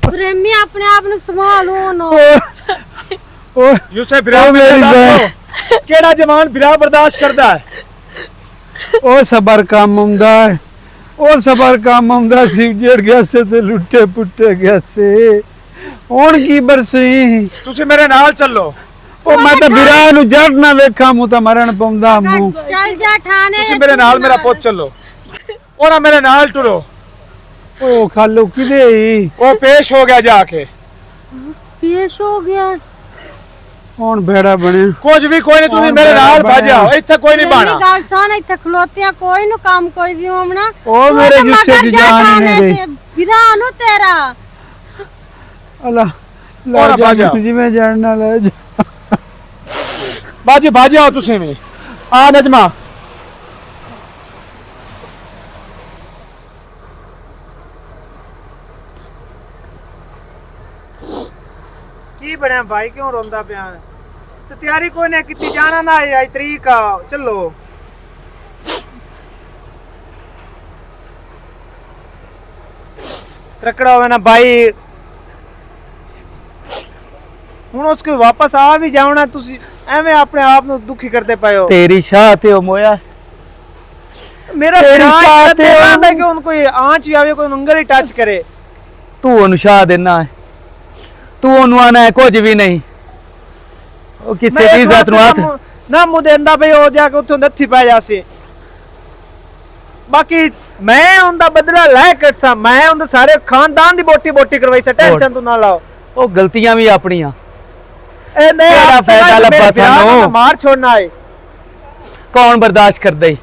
प्रेमी अपने आप ਨੂੰ ਸੰਭਾਲੋ ਨੋ ओए यूसुफ बिरा मेरी बहन केड़ा जवान बिरा बर्दाश्त करदा है ओ सबर काम आंदा है ओ सबर काम आंदा सी उजड़ गया से ते लुੱਟੇ ਪੁੱਟੇ ਗਿਆ से ਹੁਣ ਕੀ ਬਰਸੀ ਤੁਸੀਂ ਮੇਰੇ ਨਾਲ ਚੱਲੋ ਉਹ ਮੈਂ ਤਾਂ ਬਿਰਾ ਨੂੰ ਜੜ ਨਾ ਵੇਖਾਂ ਮੂੰ ਤਾਂ ਮਰਨ ਪਉਂਦਾ ਮੂੰ ਚੱਲ ਜਾ ਠਾਣੇ ਤੁਸੀਂ ਮੇਰੇ ਨਾਲ ਮੇਰਾ ਪੁੱਤ ਚੱਲੋ ਉਹਨਾਂ ਮੇਰੇ ਨਾਲ ਟੁਰੋ ਉਹ ਖਾਲੂ ਕਿਦੇ ਉਹ ਪੇਸ਼ ਹੋ ਗਿਆ ਜਾ ਕੇ ਪੇਸ਼ ਹੋ ਗਿਆ ਹੁਣ ਬੇੜਾ ਬਣਿਆ ਕੁਝ ਵੀ ਕੋਈ ਨਹੀਂ ਤੁਸੀਂ ਮੇਰੇ ਨਾਲ ਭੱਜ ਜਾਓ ਇੱਥੇ ਕੋਈ ਨਹੀਂ ਬਾਣਾ ਗੱਲ ਸੁਣ ਇੱਥੇ ਖਲੋਤਿਆਂ ਕੋਈ ਨੂੰ ਕੰਮ ਕੋਈ ਵੀ ਹੋਮਣਾ ਉਹ ਮੇਰੇ ਜਿੱਸੇ ਦੀ ਜਾਨ ਨਹੀਂ ਗਈ ਬਿਰਾ ਨੂੰ ਤੇਰਾ अला ला जा जिवें जाना ले जा बाजी बाजी आओ तुसी में आ नजमा की बनया भाई क्यों रोंदा पिया ते तैयारी कोई ने किती जाना ना आई तरीक चलो रकड़ा होवे ना भाई ਹੁਣ ਉਸਕੇ ਵਾਪਸ ਆ ਵੀ ਜਾਉਣਾ ਤੁਸੀਂ ਐਵੇਂ ਆਪਣੇ ਆਪ ਨੂੰ ਦੁਖੀ ਕਰਦੇ ਪਏ ਹੋ ਤੇਰੀ ਸ਼ਾਹ ਤੇ ਉਹ ਮੋਇਆ ਮੇਰਾ ਸ਼ਾਹ ਤੇ ਆਂਦਾ ਕਿ ਉਹਨ ਕੋਈ ਆਂਚ ਵੀ ਆਵੇ ਕੋਈ ਉਂਗਲ ਹੀ ਟੱਚ ਕਰੇ ਤੂੰ ਉਹਨੂੰ ਸ਼ਾਹ ਦੇਣਾ ਹੈ ਤੂੰ ਉਹਨੂੰ ਆਣਾ ਹੈ ਕੁਝ ਵੀ ਨਹੀਂ ਉਹ ਕਿਸੇ ਦੀ ਇੱਜ਼ਤ ਨੂੰ ਹੱਥ ਨਾ ਮੂੰਹ ਦੇਂਦਾ ਬਈ ਉਹ ਜਾ ਕੇ ਉੱਥੋਂ ਨੱਥੀ ਪੈ ਜਾਸੀ ਬਾਕੀ ਮੈਂ ਉਹਦਾ ਬਦਲਾ ਲੈ ਕਰਸਾ ਮੈਂ ਉਹਦੇ ਸਾਰੇ ਖਾਨਦਾਨ ਦੀ ਬੋਟੀ ਕਰਵਾਈ ਸੀ ਟੈਨਸ਼ਨ ਤੂੰ ਨਾ ਲਾਓ ਉਹ ਗਲਤੀਆਂ ਵੀ ਆਪਣੀਆਂ ਇਹ ਨਹੀਂ ਕਿਹੜਾ ਫਾਇਦਾ ਲੱਭਾ ਸਾਨੂੰ ਮਾਰ ਛੋੜਨਾ ਹੈ ਕੌਣ ਬਰਦਾਸ਼ਤ ਕਰਦਾ ਈ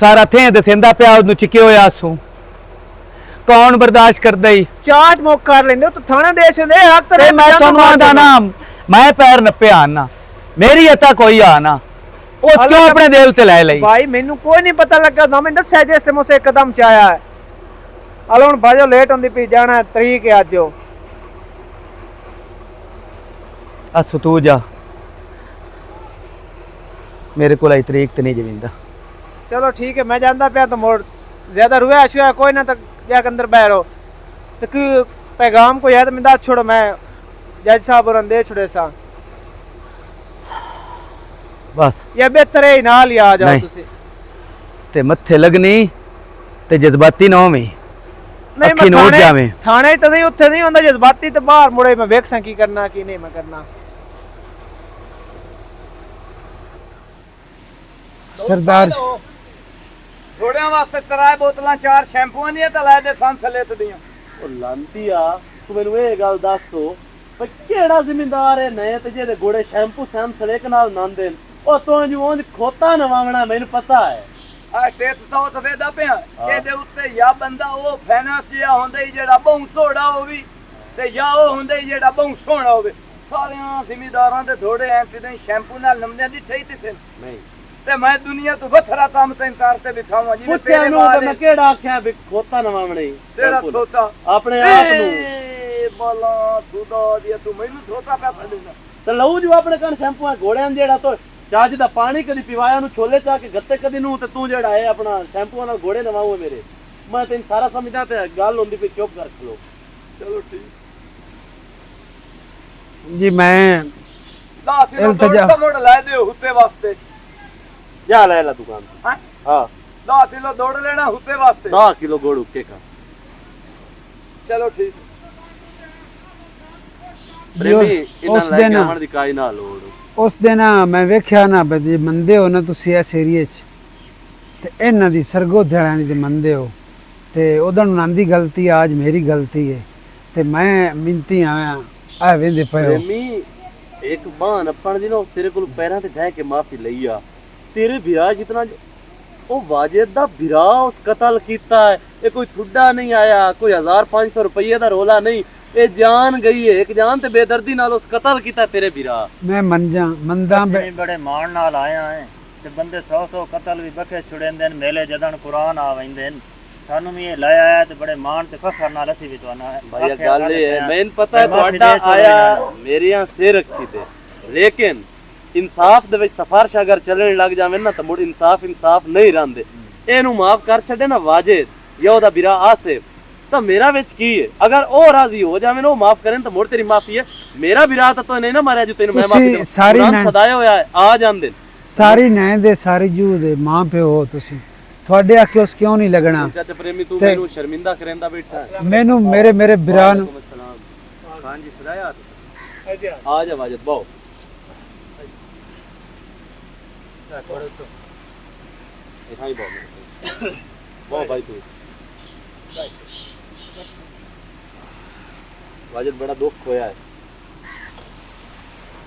ਸਾਰਾ ਥੇ ਦਸਿੰਦਾ ਪਿਆ ਉਹਨੂੰ ਚਿੱਕੇ ਹੋਇਆ ਆਸੂ ਕੌਣ ਬਰਦਾਸ਼ਤ ਕਰਦਾ ਈ ਚਾਟ ਮੋਕ ਕਰ ਲੈਂਦੇ ਤੂੰ ਥਾਣਾ ਦੇਸ਼ ਦੇ ਹੱਕ ਤੇ ਮੈਂ ਤੁਹਾਨੂੰ ਆਂਦਾ ਨਾ ਮੈਂ ਪੈਰ ਨੱਪਿਆ ਨਾ ਮੇਰੀ ਅਤਾ ਕੋਈ ਆ ਨਾ ਉਸ ਕਿਉਂ ਆਪਣੇ ਦਿਲ ਤੇ ਲੈ ਲਈ ਭਾਈ ਮੈਨੂੰ ਕੋਈ ਨਹੀਂ ਪਤਾ ਲੱਗਾ ਨਾ ਮੈਂ ਦੱਸਿਆ ਜਿਸ ਟਾਈਮ ਉਸੇ ਇੱਕਦਮ ਚ ਆਇਆ ਹੈ ਹਲ ਹੁਣ ਬਾਜੋ ਲੇਟ ਹੁੰਦੀ ਪਈ ਜਾਣਾ ਤਰੀਕ ਹੈ ਅੱਜ ਉਹ असु तू जा मेरे को लाई तरीक तो नहीं जमींदा चलो ठीक है मैं जानता पिया तो मोड़ ज्यादा रुआ शुआ कोई ना तक जाके अंदर बैठो तो कि पैगाम को याद मिंदा छोड़ो मैं जज साहब और दे छोड़े सा बस ये बेहतर है नाल ही आ जाओ तुसी ते मत्थे लगनी ते जज्बाती ना होवे नहीं मैं थाने तो नहीं उत्थे नहीं होंदा जज्बाती ते बाहर मुड़े मैं वेखसा की करना की नहीं मैं करना सरदार ਥੋੜਿਆਂ ਵਾਸਤੇ ਤਰਾਏ ਬੋਤਲਾਂ 4 ਸ਼ੈਂਪੂਆਂ ਦੀਆਂ ਤੇ ਲੈ ਦੇ ਸੰਸਲੇਤ ਦੀਆਂ ਉਹ ਲਾਂਤੀਆ ਤੂੰ ਮੈਨੂੰ ਇਹ ਗੱਲ ਦੱਸੋ ਵੀ ਕਿਹੜਾ ਜ਼ਿਮੀਂਦਾਰ ਹੈ ਨਏ ਤੇ ਜਿਹਦੇ ਗੋੜੇ ਸ਼ੈਂਪੂ ਸੰਸਲੇਕ ਨਾਲ ਨਾਂਦੇ ਉਹ ਤੋਂ ਜੂ ਖੋਤਾ ਨਵਾਵਣਾ ਮੈਨੂੰ ਪਤਾ ਹੈ ਆ ਤੇ ਤੋ ਤਾਂ ਵੇਦਾ ਪਿਆ ਇਹਦੇ ਉੱਤੇ ਜਾਂ ਬੰਦਾ ਉਹ ਫਾਈਨਾਂਸ ਜਿਹਾ ਹੁੰਦਾ ਹੀ ਜਿਹੜਾ ਬਹੁ ਛੋੜਾ ਹੋਵੇ ਤੇ ਜਾਂ ਉਹ ਹੁੰਦਾ ਹੀ ਜਿਹੜਾ ਬਹੁ ਸੋਹਣਾ ਹੋਵੇ ਸਾਰਿਆਂ ਜ਼ਿਮੀਂਦਾਰਾਂ ਦੇ ਥੋੜੇ ਐਂਟੀਡੈਂ ਸ਼ੈਂਪੂ ਨਾਲ ਨਮਦਿਆਂ ਦੀ ਠਈ ਤੇ ਨਹੀਂ ਤੇ ਮੈਂ ਦੁਨੀਆ ਤੋਂ ਵੱਖਰਾ ਕੰਮ ਤੈਨੂੰ ਕਰਤੇ ਬਿਠਾਵਾਂ ਜਿਵੇਂ ਤੇਰੇ ਨਾਲ ਮੈਂ ਕਿਹੜਾ ਆਖਿਆ ਵੀ ਖੋਤਾ ਨਵਾਵਣੇ ਤੇਰਾ ਥੋਤਾ ਆਪਣੇ ਆਪ ਨੂੰ ਬਲਾ ਥੋਦਾ ਦੀ ਤੂੰ ਮੈਨੂੰ ਥੋਤਾ ਪੈਸਾ ਦੇਣਾ ਤੇ ਲਊ ਜੋ ਆਪਣੇ ਕੰਨ ਸ਼ੈਂਪੂ ਘੋੜਿਆਂ ਜਿਹੜਾ ਤੋਂ ਚੱਜ ਦਾ ਪਾਣੀ ਕਦੀ ਪਿਵਾਇਆ ਨੂੰ ਛੋਲੇ ਚਾ ਕੇ ਗੱਤੇ ਕਦੀ ਨੂੰ ਤੇ ਤੂੰ ਜਿਹੜਾ ਹੈ ਆਪਣਾ ਸ਼ੈਂਪੂਆਂ ਨਾਲ ਘੋੜੇ ਨਵਾਉ ਮੇਰੇ ਮੈਂ ਤੈਨੂੰ ਸਾਰਾ ਸਮਝਦਾ ਤੇ ਗੱਲ ਹੁੰਦੀ ਪਈ ਚੁੱਪ ਕਰ ਖਲੋ ਚਲੋ ਠੀਕ जी मैं ਲਾ ਤੇ ਮੋੜ ਲੈ ਦਿਓ ਹੁੱਤੇ ਵਾਸਤੇ ਜਾ ਲੈ ਲੈ ਦੁਕਾਨ ਹਾਂ ਹਾਂ 10 किलो दौड़ लेना हुते वास्ते 10 किलो गुड़ हुक्के का। चलो ठीक प्रेमी इन्ना उस ले दिन के आवन दी काई ना लोड़। ਉਸ ਦਿਨ ਮੈਂ ਵੇਖਿਆ ਨਾ ਵੀ ਜੇ ਮੰਨਦੇ ਹੋ ਨਾ ਤੁਸੀਂ ਇਸ ਏਰੀਏ 'ਚ ਤੇ ਇਹਨਾਂ ਦੀ ਸਰਗੋਧੇ ਵਾਲਿਆਂ ਦੀ ਤੇ ਮੰਨਦੇ ਹੋ ਤੇ ਉਹਨਾਂ ਨੂੰ ਨਾਂ ਦੀ ਗਲਤੀ ਆ, ਅੱਜ ਮੇਰੀ ਗਲਤੀ ਹੈ ਤੇ ਮੈਂ ਮਿੰਤੀ ਆਇਆ ਆ ਵੇਂਦੇ ਪਏ ਹੋ प्रेमी एक बहान अपन दी ना उस तेरे कोल पैरां ते ढह के माफी लई आ। तेरे विराह जितना ओ वाजिद दा विराह उस कतल कीता है, ये कोई ठुड्डा नहीं आया, कोई 1500 रुपये दा रोला नहीं, ये जान गई है, एक जान ते बेदर्दी नाल उस कतल कीता तेरे विराह। मैं मंदा ਅਸੀਂ ਬੜੇ ਮਾਣ ਨਾਲ ਆਇਆ ਹੈ ਤੇ ਬੰਦੇ 100 ਕਤਲ ਵੀ ਬਖੇ ਛੁੜੇਂਦੇ ਨੇ ਮੇਲੇ ਜਦਨ ਕੁਰਾਨ ਆ ਵੈਂਦੇ ਨੇ ਸਾਨੂੰ ਵੀ ਇਹ ਲੈ ਆਇਆ ਤੇ ਬੜੇ ਮਾਣ ਤੇ ਫਖਰ ਨਾਲ ਅਸੀਂ ਵੀ ਤੁਹਾਨੂੰ भाई गल ये है मैंने पता है ਤੁਹਾਡਾ आया मेरे यहाँ से रखी थे, लेकिन इंसाफ दे विच सिफारिश अगर चलने लग जावे ना तो मुड़ इंसाफ नहीं रहंदे। ਇਹਨੂੰ माफ कर छड़े ना वाजिद या ओदा बिरा आसिफ तो मेरा विच की है, अगर ओ राजी हो जावे ना ओ माफ करें तो मुड़ तेरी माफी है। मेरा बिरा तो नहीं ना मारिया जो तेन मैं माफी दूं, सारी कुरान सदाया होया है आ जांदे ਸਾਰੀ ਨੈਂ ਦੇ ਸਾਰੀ ਜੂ ਦੇ ਮਾਂ ਪਿਓ ਹੋ ਤੁਸੀਂ, ਤੁਹਾਡੇ ਆਖੇ ਉਸ ਕਿਉਂ ਨਹੀਂ ਲੱਗਣਾ। चाचा प्रेमी तू मेनू शर्मिंदा करेंदा बैठा है। ਮੈਨੂੰ ਮੇਰੇ ਬਿਰਾ ਨੂੰ खान जी सदाया आ जा वाजिद बहु इथाई बहु भाई तू वाजिद बड़ा दुख होया है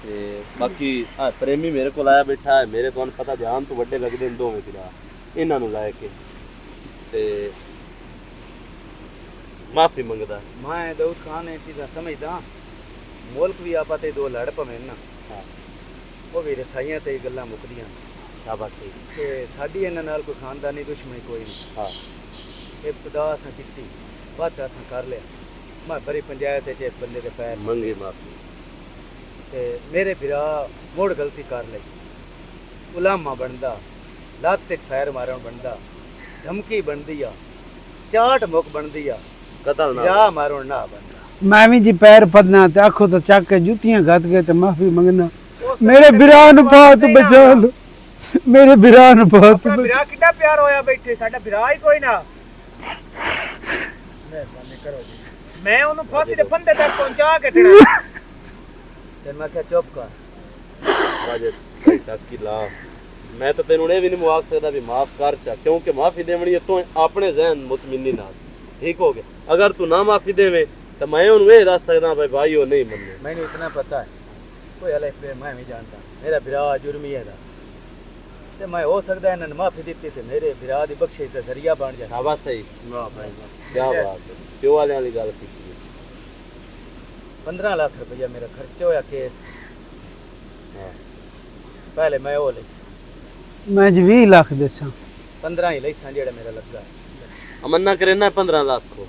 ते बाकी प्रेमी मेरे को आया बैठा है, मेरे तो पता ध्यान तो बड़े लगदे ने दोवें फिरा इन्हां नूं लाए के ते माफी मंगदा। मैं दाऊद खान है चीज़ा समझदा मुल्क भी आपा ते दो लड़ पवे ना वो भी रसाइयां ते गल्लां मुकदियां शाबाश ते साडी इन्हां नाल कोई खानदानी दुश्मनी कोई नहीं। हां इब्तदा असां कीती बाद असां कर लिया, मैं बड़ी पंचायत च इस बंदे दे पैर मंगी माफी ते मेरे बिरा मुड़ गलती कर लई, उलामा बनदा लत्त ते फैर मारन बनदा, धमकी बनदी आ, चाट मुक बनदी आ, कतल ना बिरा मारन ना बनदा। मैं भी जी पैर पदना ते आखो तो चक के जुतियां गत गए ते माफी मंगना। मेरे बिरा नु बहुत बचा लो, मेरे बिरा नु बहुत बिरा कितना प्यार होया बैठे, साडा बिरा ही कोई ना। मेहरबानी करो जी, मैं ओनु फांसी दे फंदे तक पहुंचा के ठड़ा ते मैं क्या चुप कर वाजिद भाई तक की ला मैं तो तेनू भी नहीं मुआख सकदा भी माफ कर चा, क्योंकि माफी देवनी है तो अपने जहन मुतमिनी नाल ठीक हो गया। अगर तू ना माफी देवे तो मैं उन्हें ये दस सकदा भाई भाई वो नहीं मनने। मैंने इतना पता है कोई अलग पे मैं नहीं जानता, मेरा बिरा जुर्मी है ते मैं हो सकदा इन्हां माफी दी ते मेरे बिरा दी बख्शिश दा जरिया बन जाए। शाबाश सही वाह भाई क्या बात है, प्यो वाले वाली गल की 15 लाख रुपया मेरा खर्च होया केस। हां पहले मैं वो ले मैं जी 20 लाख देसा 15 ही लईसा जेड़ा मेरा लगा अमन्ना करे ना 15 लाख को।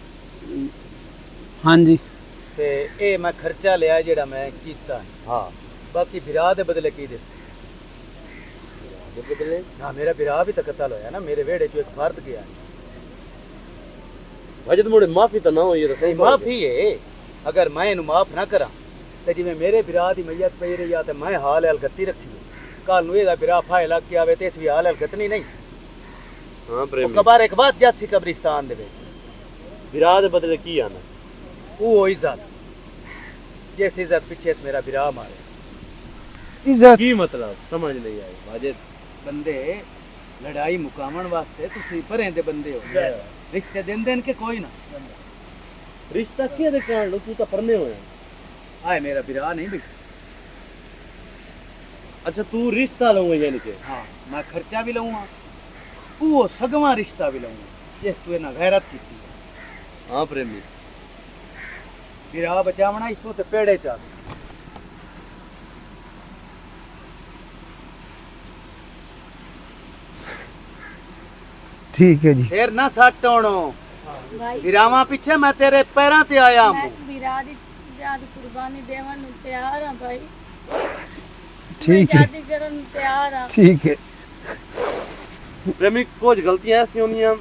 हाँ जी ते ए मैं खर्चा लिया जेड़ा मैं कीता। हां बाकी बिरा दे बदले की दस जो बदले ना मेरा बिरा भी तो कत्ल होया ना, मेरे वेड़े चो एक फर्द गया। वाजिद मुड़े माफी तो ना होई तो नहीं माफी है, अगर मैं इन्हू माफ ना करा तो जिवें मेरे बिरा दी मैयत पई रही आ ते मैं हाल हलकती रखी कल नूं एदा बिरा फाय लग के आवे ते इस भी हाल हलकतनी नहीं। हां प्रेमी कबार एक बात जासी कब्रिस्तान दे विच बिरा दे बदले की आना वो इज्जत जिस इज्जत पीछे इस मेरा बिरा मारे इज्जत की मतलब समझ नहीं आई। वाजिद बंदे लड़ाई मुकामण वास्ते तुसी भरे दे बंदे हो, रिश्ते देंदे के कोई ना रिश्ता के दे कान लो तू तो परने होया। आए मेरा बिरा नहीं भी। अच्छा तू रिश्ता लूंगा यानी के। हाँ मैं खर्चा भी लूँगा वो सगवा रिश्ता भी लूँगा जिस तू ना गैरत की। हाँ प्रेमी बिरा बचावना इसो ते पेड़े चा ठीक है जी। फिर ना सट होनो भाई बिरावा पीछे मैं तेरे पैरां ते आया मैं हूं। बिरा दी कुर्बानी देवन नूं तैयार हां भाई, ठीक है शादी करन नूं तैयार हां। ठीक है प्रेमी कुछ गलतियां ऐसी होनियां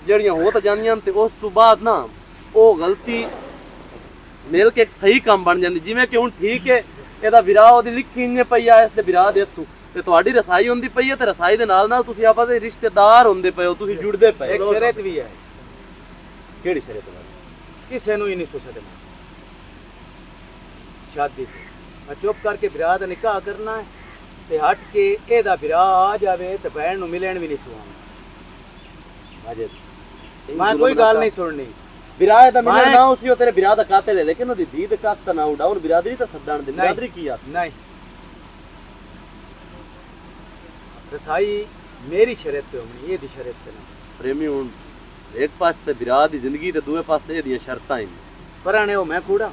जड़ियां हो तो जानियां ते उस तो बाद ना वो गलती मिल के एक सही काम बन जाती। जिवें कि हुण ठीक है एदा विराह ओदी लिखी इन्ने पई आ इसदे विराह दे तू ਤੇ ਤੁਹਾਡੀ ਰਸਾਈ ਹੁੰਦੀ ਪਈ ਹੈ ਤੇ ਰਸਾਈ ਦੇ ਨਾਲ ਨਾਲ ਤੁਸੀਂ ਆਪਸ ਦੇ ਰਿਸ਼ਤੇਦਾਰ ਹੁੰਦੇ ਪਏ ਹੋ, ਤੁਸੀਂ ਜੁੜਦੇ ਪਏ ਇੱਕ ਹੋ। ਸ਼ਰਤ ਵੀ ਹੈ, ਕਿਹੜੀ ਸ਼ਰਤ ਹੈ? ਕਿਸੇ ਨੂੰ ਹੀ ਨਹੀਂ ਸੁਸਦੇ ਸ਼ਾਦੀ ਤੇ ਮੈਂ ਚੁੱਪ ਕਰਕੇ ਵਿਰਾਹ ਦਾ ਨਿਕਾਹ ਕਰਨਾ ਹੈ ਤੇ ਹਟ ਕੇ ਇਹਦਾ ਵਿਰਾਹ ਆ ਜਾਵੇ ਤੇ ਭੈਣ ਨੂੰ ਮਿਲਣ ਵੀ ਨਹੀਂ ਸੁਆਉਣਾ। ਅਜੇ ਮੈਂ ਕੋਈ ਗੱਲ ਨਹੀਂ ਸੁਣਨੀ। ਵਿਰਾਹ ਦਾ ਮਿਲਣ ਨਾ ਉਸੀ ਉਹ ਤੇਰੇ ਵਿਰਾਹ ਦਾ ਕਾਤਲ ਹੈ, ਲੇਕਿਨ ਉਹਦੀ ਧੀ ਦੇ ਕਾਤ ਨਾ ਉਡਾਉਣ, ਬਿਰਾਦਰੀ ਤਾਂ ਸੱਦਣ ਦੇ। ਬਿਰਾਦਰੀ ਕੀ ਆ? ਨਹੀਂ, ਰਸਾਈ ਮੇਰੀ ਸ਼ਰਤ ਤੇ ਹੋਣੀ, ਇਹਦੀ ਸ਼ਰਤ ਤੇ ਨਹੀਂ। ਪ੍ਰੇਮੀ ਹੁਣ ਇੱਕ ਪਾਸੇ ਵਿਰਾਹ ਦੀ ਜ਼ਿੰਦਗੀ ਤੇ ਦੂਏ ਪਾਸੇ ਇਹਦੀਆਂ ਸ਼ਰਤਾਂ ਹੀ ਪਰ ਨੇ ਉਹ ਮੈਂ ਕੂੜਾ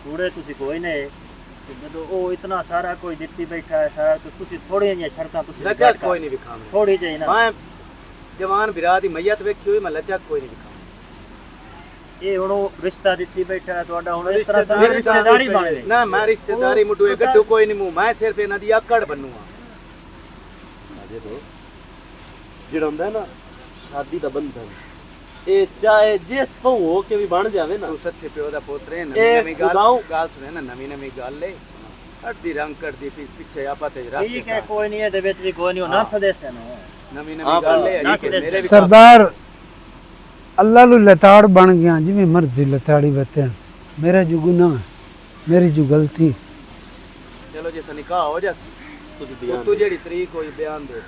ਕੂੜੇ ਤੁਸੀਂ ਕੋਈ ਨੇ ਤੇ ਜਦੋਂ ਉਹ ਇਤਨਾ ਸਾਰਾ ਕੋਈ ਦਿੱਤੀ ਬੈਠਾ ਹੈ ਸਾਰਾ ਤੇ ਤੁਸੀਂ ਥੋੜੀਆਂ ਜਿਹੀਆਂ ਸ਼ਰਤਾਂ ਤੁਸੀਂ ਲਚਕ ਕੋਈ ਨਹੀਂ ਵਿਖਾਵੇਂ। ਥੋੜੀ ਜਿਹੀ ਨਾ ਮੈਂ ਜਵਾਨ ਵਿਰਾਹ ਦੀ ਮਈਅਤ ਵੇਖੀ ਹੋਈ, ਮੈਂ ਲਚਕ ਕੋਈ ਨਹੀਂ ਵਿਖਾਵੇਂ। ਇਹ ਹੁਣ ਉਹ ਰਿਸ਼ਤਾ ਦਿੱਤੀ ਬੈਠਾ ਹੈ ਤੁਹਾਡਾ, ਹੁਣ ਇਸ ਤਰ੍ਹਾਂ ਸਾਰੀ ਰਿਸ਼ਤੇਦਾਰੀ ਬਣ ਗਈ ਨਾ। ਮੈਂ ਰਿਸ਼ਤੇਦਾਰੀ ਮੁੱਢੂ ਇਹ ਗੱਡੂ ਕੋਈ ਨਹੀਂ ਮੂੰਹ, ਮੈਂ ਸਿਰਫ ਇਹਨਾਂ ਦੀ ਆਕੜ ਬਣੂਆ। ਅਜੇ ਤੋਂ ਜਿਹੜਾ ਹੁੰਦਾ ਨਾ ਸ਼ਾਦੀ ਦਾ ਬੰਧਨ, ਇਹ ਚਾਹੇ ਜਿਸ ਪਉ ਹੋ ਕੇ ਵੀ ਬਣ ਜਾਵੇ ਨਾ। ਤੂੰ ਸੱਚੇ ਪਿਓ ਦਾ ਪੁੱਤਰ ਹੈ। ਨਵੀਂ ਨਵੀਂ ਗੱਲ ਸੁਣੇ ਨਾ, ਨਵੀਂ ਨਵੀਂ ਗੱਲ ਹੈ। ਅੱਡੀ ਰੰਗ ਕਰਦੀ ਪਿੱਛੇ ਆਪਾਂ ਤੇ ਰਾਸਤੇ ਠੀਕ ਹੈ, ਕੋਈ ਨਹੀਂ, ਇਹਦੇ ਵਿੱਚ ਵੀ ਕੋਈ ਨਹੀਂ ਹੋਣਾ ਸਦੇਸੇ ਨੂੰ। ਨਵੀਂ ਨਵੀਂ ਗੱਲ ਹੈ। ਮੇਰੇ ਵੀ ਸਰਦਾਰ ਅੱਲਾ ਨੂੰ ਲਤਾੜ ਬਣ ਗਿਆ, ਜਿਵੇਂ ਮਰਜ਼ੀ ਲਤਾੜੀ ਬਤਣ। ਮੇਰਾ ਜੋ ਗੁਨਾਹ, ਮੇਰੀ ਜੋ ਗਲਤੀ। ਚਲੋ ਜੇ ਨਿਕਾਹ ਹੋ ਜਾਸੀ ਤੁਸੀਂ ਤੂੰ ਜਿਹੜੀ ਤਰੀਕ ਹੋਈ ਬਿਆਨ ਦੇ।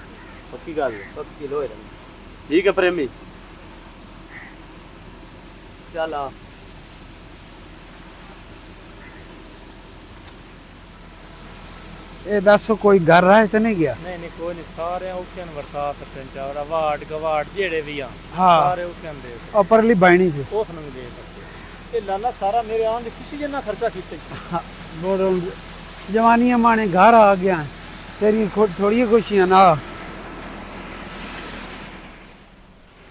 ਪੱਕੀ ਗੱਲ ਹੈ, ਪੱਕੀ ਲੋਏ ਠੀਕ ਹੈ ਪ੍ਰੇਮੀ। ਚੱਲ ਆ। ਇਹ ਦੱਸੋ ਕੋਈ ਘਰ ਆਏ ਤੇ ਨਹੀਂ ਗਿਆ? ਨਹੀਂ ਕੋਈ ਨਹੀਂ, ਸਾਰੇ ਔਖਿਆਂ ਨੂੰ ਵਰਸਾ ਸਰਪੰਚ ਆ ਵਾਰਡ ਗਵਾਰਡ ਜਿਹੜੇ ਵੀ ਆ ਹਾਂ, ਸਾਰੇ ਔਖਿਆਂ ਦੇ ਉਹ ਪਰਲੀ ਬਾਣੀ ਚ ਉਸ ਨੂੰ ਵੀ ਦੇ ਸਕਦੇ। ਇਹ ਲਾਲਾ ਸਾਰਾ ਮੇਰੇ ਆਉਣ ਦੀ ਖੁਸ਼ੀ ਜਿੰਨਾ ਖਰਚਾ ਕੀਤਾ ਬੋਲ ਜਵਾਨੀਆਂ ਮਾਣੇ ਘਰ ਆ ਗਿਆ, ਤੇਰੀ ਥੋੜੀ ਖੁਸ਼ੀਆਂ ਨਾ।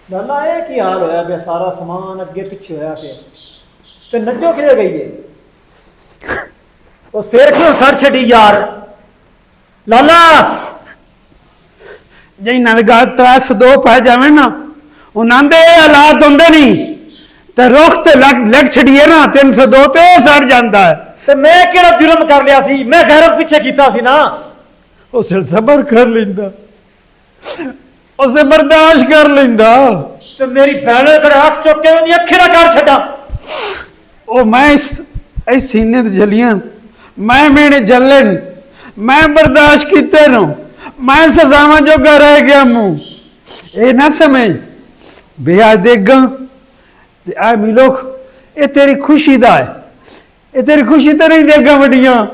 ਲਾਲਾ ਇਹ ਕੀ ਹਾਲ ਹੋਇਆ ਪਿਆ, ਸਾਰਾ ਸਮਾਨ ਅੱਗੇ ਪਿੱਛੇ ਹੋਇਆ ਪਿਆ ਤੇ ਨੱਜੋ ਕਿਹੜੇ ਗਈ ਏ? ਉਹ ਸਿਰ ਕਿਉਂ ਸਰ ਛੱਡੀ ਯਾਰ ਲਾਲਾ? ਜੇ ਇਹਨਾਂ ਦੇ ਗੱਲ ਤਰਾਸ ਦੋ ਪੈ ਜਾਵੇ ਨਾ, ਉਹਨਾਂ ਦੇ ਹਾਲਾਤ ਹੁੰਦੇ ਨਹੀਂ ਤੇ ਰੁੱਖ ਤੇ ਲੱਗ ਛੜੀਏ ਨਾ 302 ਤੇ ਸੜ ਜਾਂਦਾ ਹੈ। ਤੇ ਮੈਂ ਕਿਹੜਾ ਜੁਰਮ ਕਰ ਲਿਆ ਸੀ? ਮੈਂ ਗੈਰਤ ਪਿੱਛੇ ਕੀਤਾ ਸੀ ਨਾ। ਉਹ ਸਿਰ ਸਬਰ ਕਰ ਲੈਂਦਾ, ਉਸੇ ਬਰਦਾਸ਼ਤ ਕਰ ਲੈਂਦਾ। ਤੇ ਮੇਰੀ ਭੈਣ ਕੋਲ ਅੱਖ ਚੁੱਕ ਕੇ ਉਹਦੀ ਅੱਖੇ ਨਾ ਕਰ ਛੱਡਾ। ਉਹ ਮੈਂ ਇਸ ਸੀਨੇ ਤੇ ਜਲੀਆਂ, ਮੈਂ ਮੇਰੇ ਜਲਨ, ਮੈਂ ਬਰਦਾਸ਼ਤ ਕੀਤੇ ਨੂੰ, ਮੈਂ ਸਜ਼ਾਵਾਂ ਜੋਗਾ ਰਹਿ ਗਿਆ ਮੂੰ। ਇਹ ਨਾ ਸਮਝ ਬਿਆ ਦੇਗਾ ਤੇ ਆ ਮਿਲੋਕ, ਇਹ ਤੇਰੀ ਖੁਸ਼ੀ ਦਾ ਹੈ। ਇਹ ਤੇਰੀ ਖੁਸ਼ੀ ਤੇ ਨਹੀਂ ਦੇਗਾ ਵੱਡੀਆਂ,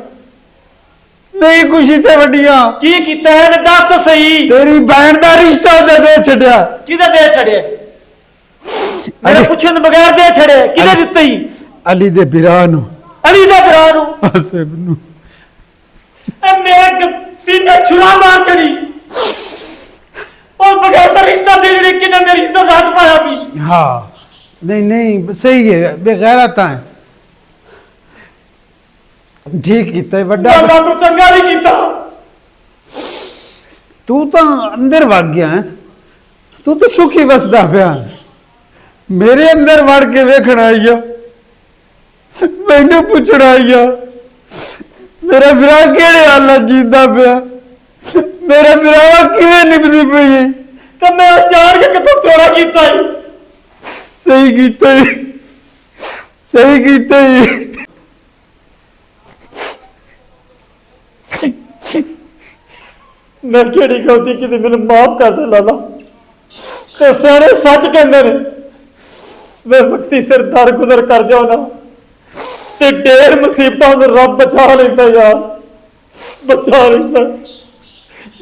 ਨਹੀਂ ਖੁਸ਼ੀ ਤੇ ਵੱਡੀਆਂ। ਕੀ ਕੀਤਾ ਹੈ ਦੱਸ ਤਾਂ ਸਹੀ। ਤੇਰੀ ਭੈਣ ਦਾ ਰਿਸ਼ਤਾ ਉਹਦੇ ਦੇ ਛੱਡਿਆ। ਕਿਹਦਾ ਦੇ ਛੱਡਿਆ? ਮੇਰੇ ਪੁੱਛਣ ਬਗੈਰ ਦੇ ਛੱਡਿਆ। ਕਿਹਦੇ ਦਿੱਤੇ ਹੀ? ਅਲੀ ਦੇ ਬਿਰਾ ਨੂੰ। ਅਲੀ ਦਾ ਭਰਾ ਨੂੰ? ਆਸਿਫ ਨੂੰ। ਇਹ ਮੇਰੇ ਸੀਨੇ ਛੁਰਾ ਮਾਰ ਚੜੀ। ਉਹ ਬਗੈਰ ਦਾ ਰਿਸ਼ਤਾ ਦੇ ਜਿਹੜੇ ਕਿਨੇ ਮੇਰੀ ਇੱਜ਼ਤ ਹੱਥ ਪਾਇਆ ਵੀ। ਹਾਂ ਨਹੀਂ ਸਹੀ ਹੈ, ਬੇਗੈਰਤ ਹੈ। ਠੀਕ ਕੀਤਾ ਵੱਡਾ, ਤੂੰ ਚੰਗਾ ਨਹੀਂ ਕੀਤਾ। ਤੂੰ ਤਾਂ ਅੰਦਰ ਵਗ ਗਿਆ ਹੈ, ਤੂੰ ਤਾਂ ਸੁਖੀ ਵਸਦਾ ਪਿਆ। ਮੇਰੇ ਅੰਦਰ ਵੜ ਕੇ ਵੇਖਣ ਆਈ ਆ, ਮੈਨੂੰ ਪੁੱਛਣ ਆਈ ਆ ਮੇਰਾ ਵਿਰਾ ਕਿਹੜੇ ਹਾਲਾਤ ਜੀਂਦਾ ਪਿਆ, ਮੇਰਾ ਵਿਰਾਵਾ ਕਿਵੇਂ ਨਿਭਦੀ ਪਈ। ਤੇ ਮੈਂ ਜਾਣ ਕੇ ਕਿੱਥੋਂ ਤੋੜਾ ਕੀਤਾ ਹੀ। ਸਹੀ ਕੀਤਾ ਜੀ, ਸਹੀ ਕੀਤਾ ਜੀ। ਮੈਂ ਕਿਹੜੀ ਗਲਤੀ ਕੀਤੀ, ਮੈਨੂੰ ਮਾਫ ਕਰ ਦੇ ਲਾਲਾ। ਤੇ ਸਿਆਣੇ ਸੱਚ ਕਹਿੰਦੇ ਨੇ, ਵੇ ਵਕਤੀ ਸਿਰ ਦਰ ਗੁਜ਼ਰ ਕਰ ਜਾਓ ਨਾ ਤੇ ਢੇਰ ਮੁਸੀਬਤਾਂ ਨੂੰ ਰੱਬ ਬਚਾ ਲੈਂਦਾ ਯਾਰ, ਬਚਾ ਲੈਂਦਾ।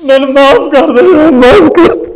ਮੈਨੂੰ ਮਾਫ ਕਰ ਦੇ, ਮਾਫ ਕਰ।